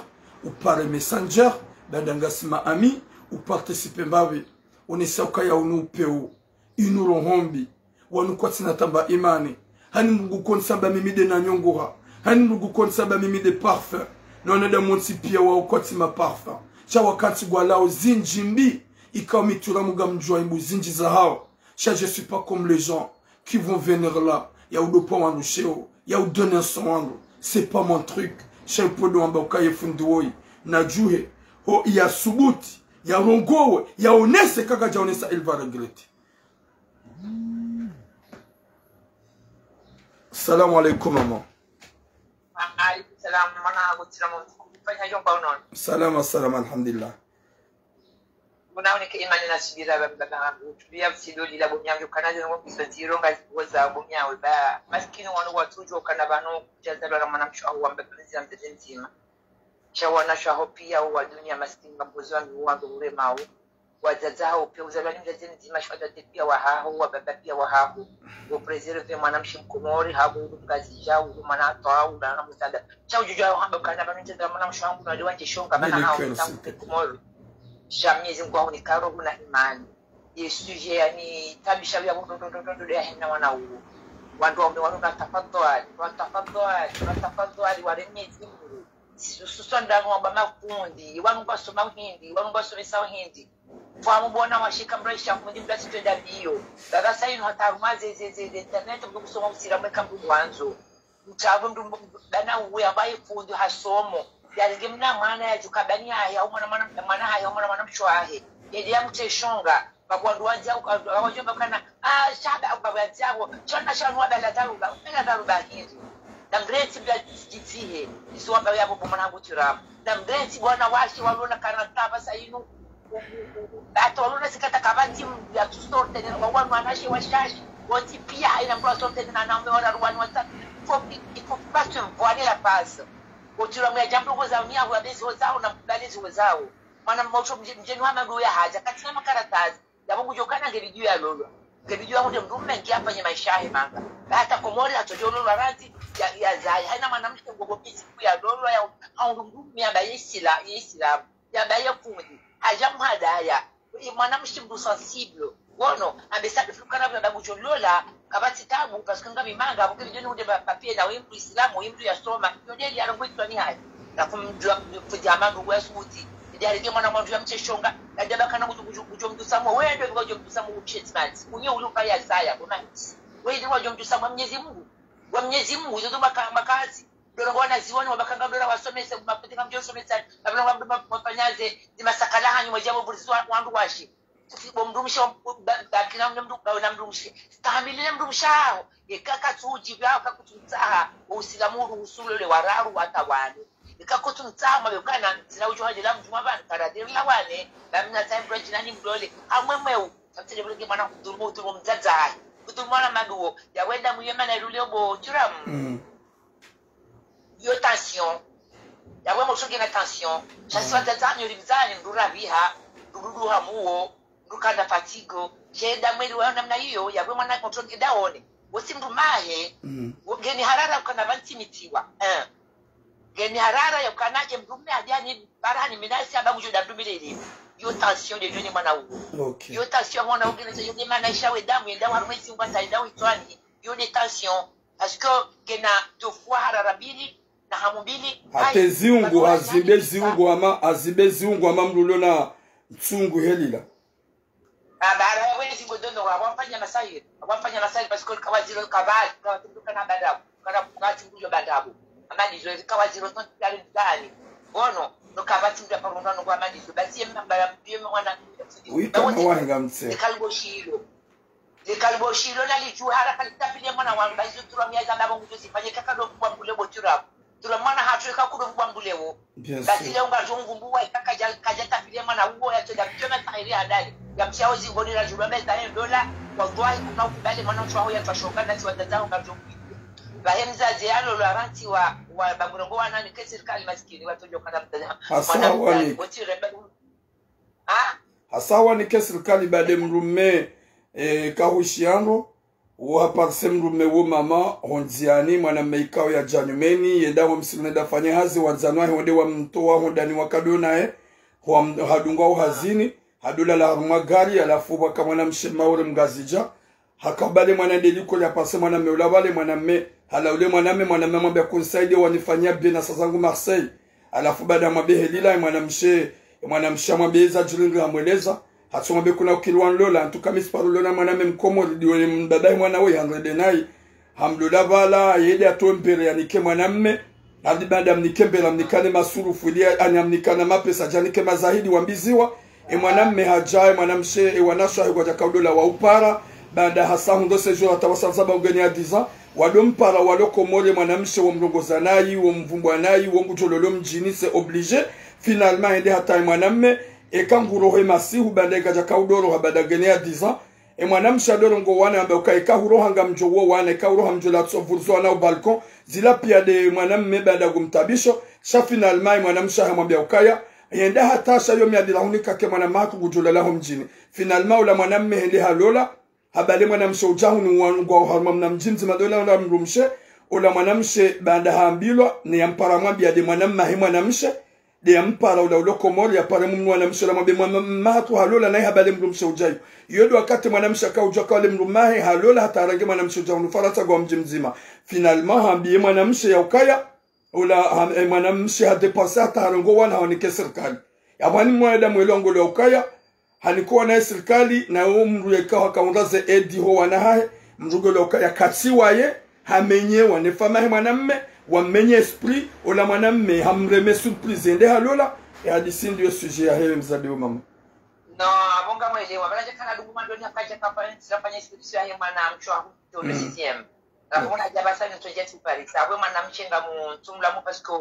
ben dangasima ami ou participer mbawe on est saukaya unu peo inuro hombi wanu kwatina tamba imani hani mungu konsamba mimi de na nyongora hani mungu konsamba mimi de parfum non da monti pia wa kwatima parfum cha wakati gwalao zinjimbi ikawa mitura muga mjwa imbu zinji za hao cha je suis pas comme les gens qui vont venir là ya udopa wanu sheo ya udonner son wangu c'est pas mon truc cha podo ambaka yefunduoi na juhe ho ya subuti ya rongowe ya onese kaka jaonesa il va regretter. Salam alaikum maman. Alaikum salam mana gutira mo kufanya jomba unaona. Salam alhamdulillah. Unaoneka imani na shibira baba tubia msidoli la bomyangu kanaje ngo bisatiro ngazipoza bomyawe ba maskini wanu watujo kana bano kujazalwa na mwanamsho au ambepelezi mtetentima chawana shaho pia wa dunia maskini mbozo wangu wangu ule mao wajazao pia uzalani mtetentima shwada pia wa hao wa baba pia wa hao wa preserve mwanamshi mkomori hapo ngazi jao maana toa na msanda chao jujao hamba kana bano mtetentima mwanamsho wangu na liwanje shonga bana hao mkomori jamais ngwa ni karo kuna imani yesu je yani tabisha ya ndo ya hena wana uo wandu wameona tafadhali wale miezi nguru sisi ndani wa makundi wanu basoma hindi wanu basoma hindi kwa mbona washika mraisha kundi mdasi twenda bio dada sasa ino hata rumaze internet mdu kusoma usira mweka mdu mwanzo mtabo mdu dana uwe ambaye fundi hasomo yalige mna mwana ya jukabani haya mwana haya mwana mchwahe yedia mteshonga babwandu wanja awajomba kana shaba ababa yao chona shanwa bala daruba hizi na mgreti bla jitihe isiwamba yabo mwanangu tiramu na mgreti bwana washi walona kana taba sainu atolona sikata kabati ya tusorte ni wanu anashi washashi woti pia ina mbwa sorte na naombe wana ruwani wata il faut pas se voiler la face utira mwa jambo kwa za mia wa bezi wazao na mbalizi wazao maana mmocho mjeni wa mago ya haja katika makaratasi ya Mungu jokana ngelijua ya lolo ngelijua hunde mdume ngia hapa nye maisha manga hata komori atojo lolo razi ya zai haina mwanamke ngogo pisi ya lolo ya au mdume ya bayisila ya baya fundi haja mhadaya mwanamke mdu sensible wono amesadi fukana vya babu jolola kabati tabu paskanga bimanga bukiri jeni hunde papie na wimbu islamu wimbu ya soma yodeli ya rangu itwani hai na kumjua kujamangu kwa suti ndiye mwana mwandu ya mcheshonga na jaba kana kujo mtu samwa wewe ndio ngojo mtu samwa uchetmat unye uluka ya saya kuna wewe ndio ngojo mtu samwa Mwenyezi Mungu hizo makazi ndio ngona zioni wabakanga ndio wasomese mapetika mjo somesa na mfanyaze zimasakalaha nyuma jambo burizwa wandu washi bomdumisha bakina mndu na mndumishi stamilile mndumshao ikaka tuji vyao kakutunzaha usilamuru usulule wararu watawani ikakutunzaha mabekana zinaujo haje la mtu mabana karadiri lawane la mna time branch nani mdole amwemweu tatile bulege mwana kudumu mzaza kudumana maduo ya wenda muyema na ruleo bo turam yo tension ya wemo shoki na tension chaswa tazanyo libzani ndura biha ndurudu hamuo ndukanda fatigo jeda mwili wa namna hiyo ya wemo na control kidaone wosimdu mahe geni harara kana bantimitiwa geni harara ya kanaje mdume ajani barani minasi ababu joda mdumile yo tension de joni mwana uo Okay. yo tension mwana uo gene yo mana ishawe damu enda warumesi ngata enda witwani yo de tension parce que gena to fois harara bili na hamubili ate ziungu azibe ziungu ama mlulo na tsungu helila bara wezi ngodono wafanya masai parce que kawaziro kabali kwa na badabu kana kukati ngujo badabu amani zo kawaziro tonti kali ndani ono no kabati ndio pamoja kwa amani zo basi mbara pia mwana wika mwana ngamtse kalbo shilo likalbo shilo na lijuu haraka litapilia mwana wangu baizo tura miaza ndabo nguzo sifanye kaka do kubwa mbule botura tura mwana hatuweka kudo kubwa mbule wo basi leo ngazungu mbuwa ikaka kaja tapilia mwana uo ya toda mchoma tahiri hadali ya mchao zingoni la jumbe $10 kwa dhwai kuna ukubali mwana mchao ya twashoka na tiwa tazao ngazungu bahe mzazi yalo la ranti wa baburongo wana ni kesi serikali maskini watu jokana mtazama hasawa ni hasawa ni kesi serikali bade mrume kahushiano wa parse mrume wo mama honziani mwana meikao ya janyumeni yeda wa msilu neda fanye hazi wanzanwa honde wa mtoa hondani wakadona hadunga wa hazini hadula la harumwa gari alafu waka mwana mshemaure mgazija hakabale mwana ndeliko ya parse mwana meula wale mwana me halaule mwana me mwambia konsaide wanifanya bena sazangu Marseille alafu bada mwabe helila mwana mshe mwabeza julingu hamweleza hatsoma be kuna ukilwan lola ntukamisi parulona mwana me mkomo diwe mbadai mwana we handrede nai hamdola vala yede atompere yanike mwana mme hadi bada mnikembela mnikane masuru fulia anyamnikana mapesa janike mazahidi wambiziwa mwana mme hajae mwana mshe wanasha kwa jakaudola wa upara bada hasa hundo sejo atawasazaba ugeni ya 10 ans wadompara waloko mole mwana mshe wa mlongozanayi wa mvumbwanayi wa mkutololo mjini c'est obligé finalement ende hata mwana mme ekanguro masihu bandega jakaudoro habadagene ya 10 ans mwana mshadoro ngo wana ambe ukaika huro hanga mjowo wana ka huro hamjola tsovurzo na balcon zila pia de mwana mme bada gumtabisho sha finalement mwana msha mwambia ukaya yenda hata sha yomi adila hunika ke mwana maku gujola la mjini finalement ula mwana mme hende halola habale mwana mshe ujahu ni wangu harma mnamjimzi madola ula mrumshe ula mwana mshe banda haambilwa ni yampara mwambia de mwana mwana mshe de mpara ula uloko mori ya pare mwana mshe la mwambia mahatu halola na habale mrumshe ujayu yodo wakati mwana mshe ka ujaka wale mrumahe halola hata arange mwana mshe ujahu nufarata kwa mjimzima finalement haambiye mwana mshe ya ukaya ula mwana mshe hadepanse hata harango wana haonike serikali ya wani mwada mwelongo la ukaya hanikuwa na serikali na umru yakawa kaundaze edi ho wanahae mrugolo ya katsiwaye hamenye wanefama mwanamme wamenye esprit ola mwanamme hamreme surprise ende halola ya hadisi ndio sujet ya hewe mzabi wa mama no abonga mwelewa balaje kana dugu mandoni akaje kampani zafanya institution ya mwana mchwa to le système rabona jabasa ni toje tu Paris abwe mwana mchenga mu tumla mu parce que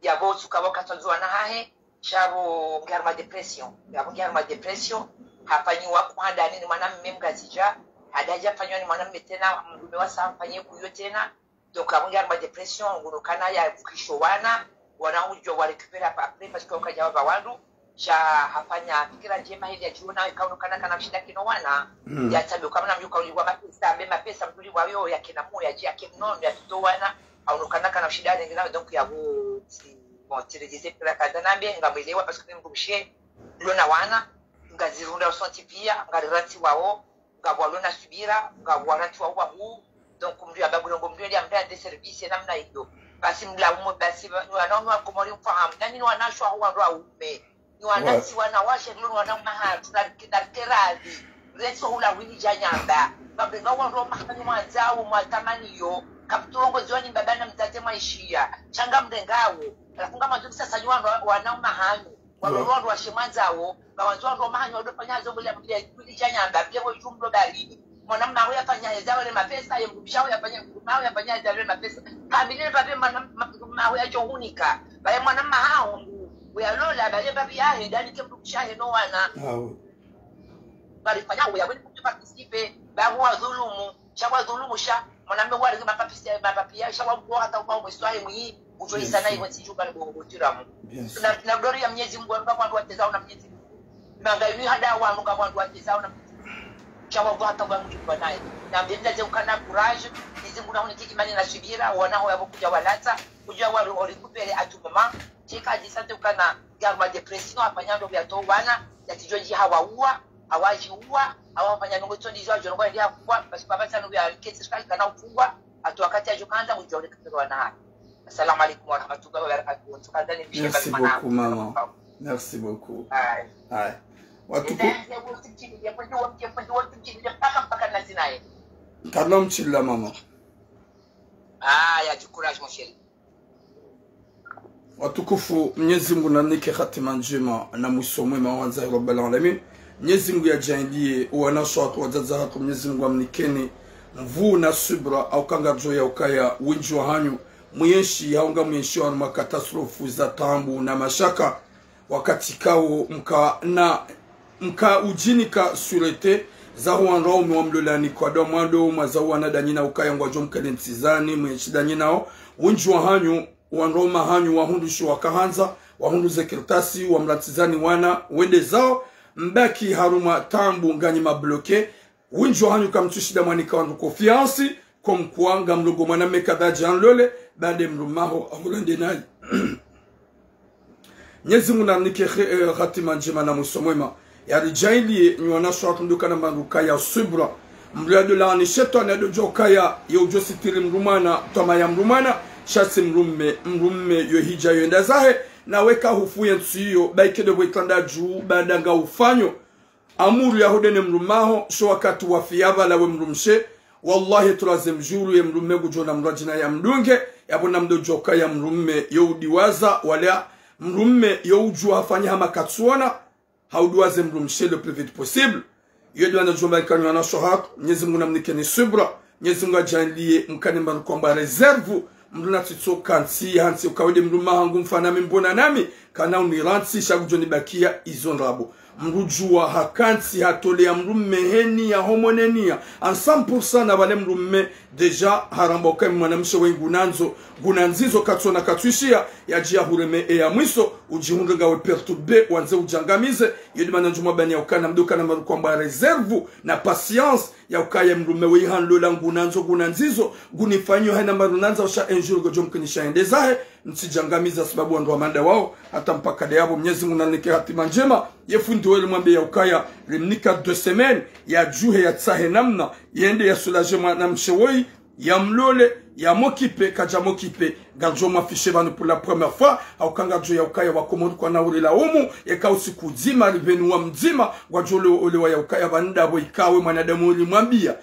ya bo tukaboka tozwa na hahe shabo ngarma depression yabo ngarma depression hafanyiwa kwa ndani ni mwanamume mgazija hadaja fanywa ni mwanamume tena mdume wa samfanyie kuyo tena donc abo ngarma depression ngurukana ya kishowana wanaujwa walikipera pa après parce que ukaja wa wandu cha hafanya fikira njema hili ya jiona ikaonekana kana shida kinowana ya tabi kama na mjuka uliwa mapesa mduli wa yo ya kina moya ya kinono ya tutowana aonekana kana shida nyingine donc ya bon tirejeze pela kadanambe ngamelewa parce que ngumshe lona wana ngazirunda usonti pia ngarirati wao ngabwalona subira ngabwarati wao hu donc mndu abagulongo mndu ya mda de service namna hiyo basi mlaumu basi wanaona komori mfahamu nani wanashwa huwa ndo aume ni wanasi wanawasha lona wanamaha tunakirazi reso hula wini janyamba babe ngawa ndo mahani mwanzao mwatamaniyo kaptongo ziwani babana mtate maishia changa mdengawo alafunga mazuri sasa nyuando wanauma hanyu walorondo washimanzawo bawanzwando mahanyu wadofanya zongo ya mbili kulijanyamba byewo jumlo dalini mwanamna huya fanya zawo le mapesa yemrubishawo yafanya mao yafanya zawo le mapesa kambilile babe mwanamna huya johunika baye mwanamna hao uyalola baye babe yahe dani kemrubishahe no wana bali fanya huya wewe kuparticipe babu wa dhulumu shawa dhulumu sha mwanamme wale mapapia shawa kwa hata kwa mwiswahi mwi ujoi sana hiyo sijuka ni bongo tiramu na glory ya Mwenyezi Mungu kwa watu watezao na Mwenyezi Mungu mangaini hada wangu kwa watu watezao na chawa kwa hata kwa mtu naye na mbenda je ukana courage Mwenyezi Mungu naona kikimani na subira wanao yabo kuja walata kuja wale walikupele atumama cheka jisante ukana garma depression afanyando vya to wana yatijoji hawaua hawajiua awafanya ngoto ndizo ajongo ndia kwa basi baba sana vya kesi kana ufungwa atu wakati ajokanza ujole kwa na. Assalamu alaikum wa rahmatullahi wa barakatuh. Merci beaucoup, maman. Merci beaucoup. Aye. Kala mchila, maman. Ya du courage, mon chéri. Watukufu Mwenyezi Mungu nanike hatima njema na mwisho mwema wa Rabbil Alamin. Mwenyezi Mungu yajalie wanasho watu wazaza hatu Mwenyezi Mungu amnikeni mvu na subra au kangajo ya ukaya winji wa hanyu mwenshi haunga mwenshi wa makatastrofu za tambu na mashaka wakati kao mka ujinika surete za huanrao mwamlolani kwa do mwando mazau wanadanyina ukaya ngwajo mkalentizani mwenshi danyinao winji wa hanyu wanrao mahanyu wahundushu wakahanza wahundu zekirtasi wamlatizani wana wende zao mbaki haruma tambu ngani mabloke winjo hanyu kamtushida mwanika wandu konfiansi kwa mkuanga mlogo mwaname kadaji anlole bade mlumaho ahulende nai Nyezi munamnike khatima njema na musomwema ya rijaili nywana shwatu mduka na manduka ya subra mliado laani shetani adojoka ya ujositiri mrumana toma ya mrumana shasi mrumme yohija yoenda zahe na weka hufuye ntsiyo baikede wetanda juu badanga ufanyo amuru ya hudene mrumaho sho wakati wa fiyava lawe mrumshe wallahi tulaze mjuru ya mrumme gujona mrajina ya mdunge yabona mdojoka ya mrumme youdiwaza wala mrumme youjua hafanya hama katsuona haudiwaze mrumshe le plus vite possible yodo anajomba kanyo na shohat Mwenyezi Mungu namnikeni subra Mwenyezi Mungu ajalie mkani mbarukomba reserve mduna tito kansi hansi ukawede mruma hangu mfana mbona nami kana uniransi shagujoni bakia izonrabo mrujua hakansi hatole ya mrumme heni ya homonenia en 100% na wale mrumme deja haramboka mwanamshe wengunanzo gunanzizo katsona katwishia ya jia hureme ya mwiso ujihunga we perturbe wanze ujangamize yodi mananjuma bani ya ukana mduka na marukwamba reserve na patience ya ukaya mrumme we hanlola ngunanzo gunanzizo gunifanyo hena marunanza usha enjuru gojo mkinisha endezahe msijangamiza sababu wandu wa manda wao hata mpaka deyabo Mwenyezi Mungu nanike hatima njema yefundi wele mwambe ya ukaya limnika 2 semaines ya juhe ya tsahe namna yende ya soulagement na mshewoi ya mlole ya mokipe kaja mokipe garjo mafishe banu pour la première fois au kangajo ya ukaya wa komodu kwa nauri la umu yaka usiku zima rivenu wa mzima wajolo ole wa ya ukaya banda bo ikawe mwanadamu limwambia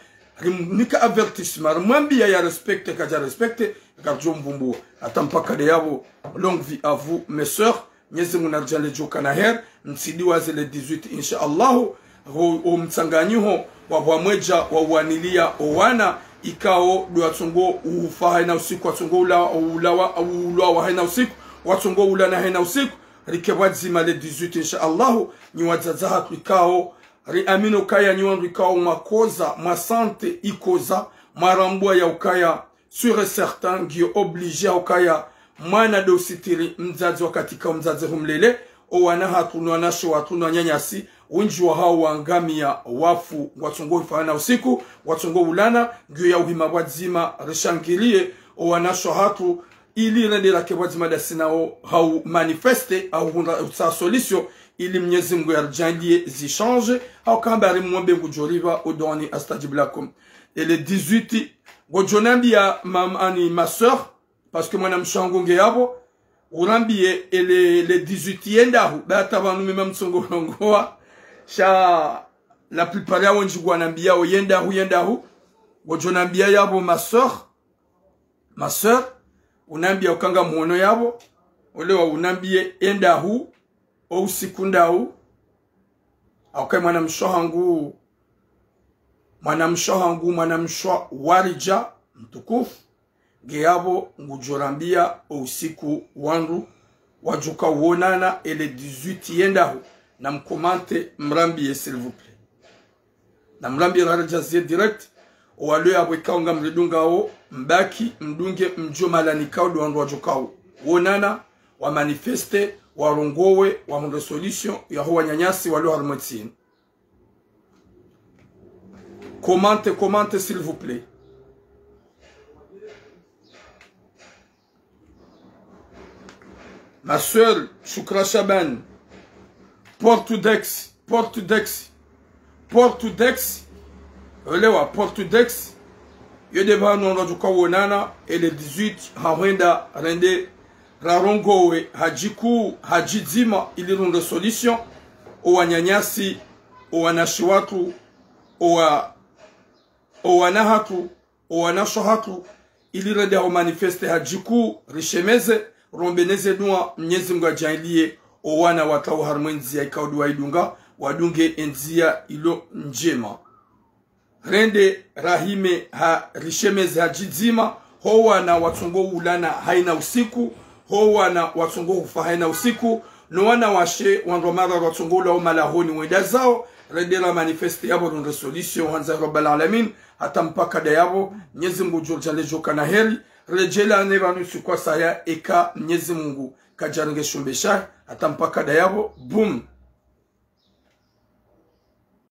nika avertissement mwambia ya respecte kaja respecte garjo mvumbu atampaka de yabo longue vie à vous mes sœurs Mwenyezi Mungu narjale joka na her msidiwaze le 18 inshallah o mtsanganyiho wa bwamweja wa uanilia owana ikao do atungo ufaha na usiku atungo ulawa haina usiku watungo ulana haina usiku rikebadzima le 18 inshallah ni wazazaha ikao ri amino kaya ni wandu ikao makoza masante ikoza marambwa ya ukaya sur et certain qui obligé ukaya mwana dositiri mzazi wakati ka mzazi humlele owana hatunu anasho watunu nyanyasi winji wa hao wangamia wafu watungo ifana usiku watungo ulana ngyo ya uhima wadzima rishangilie owanasho hatu ili rende la kebwadzima dasinao hau manifeste au hunda utsa solution ili Mwenyezi Mungu yarjalie zichange au kambari mwombe ngujoriva odoni astajiblakum et le 18 gojonambi ya mamani ma sœur parce que mwana mshangunge yabo urambie ele le 18 yendahu bata banu mema mtsongo ngoa sha la plupart ya wonji gwanambia o yendahu gojonambia yabo ma sœur unambia ukanga muono yabo ole wa unambie yendahu o usikundahu aukai mwana mshohangu mwana mshwa warija mtukufu Geabo ngujorambia usiku wandu wajuka uonana ele 18 yendahu na mkomante mrambie s'il vous plaît na mrambie rarajazie direct wale abweka nga mridunga o mbaki mdunge mjomalani kaudu wandu wajukao uonana wa manifeste warongowe wa munde solution ya huwa nyanyasi wale harmotine commente s'il vous plaît. Ma sœur Choukra Chaban, Portudex, Olewa Portudex, Yodeva Nonrajuka Wonana, et le 18, Harenda, Rende, Rarongowe, Hajiku, Hajizima, il y a une solution, Owanyanyasi, Owanashiwatu, Owanahatu, Owanashohatu, il y a un manifeste Hajiku, Richemeze, Rombeneze dua Mwenyezi Mungu ajalie owana watau harmwenzi ya ikaudu wa idunga wadunge enzia ilo njema. Rende rahime ha rishemeze hajizima, hoa na watungo ulana haina usiku, hoa na watungo ufa haina usiku, noana washe wandromara watungo ula umalahoni wenda zao, rende la manifeste yabo don resolution hanza Rabbal Alamin, hata mpaka dayabo, Mwenyezi Mungu jorjale joka na heri, rejela anebanu sukwa saya eka Mwenyezi Mungu kajaringe shumbesha, hata mpaka dayabo, boom.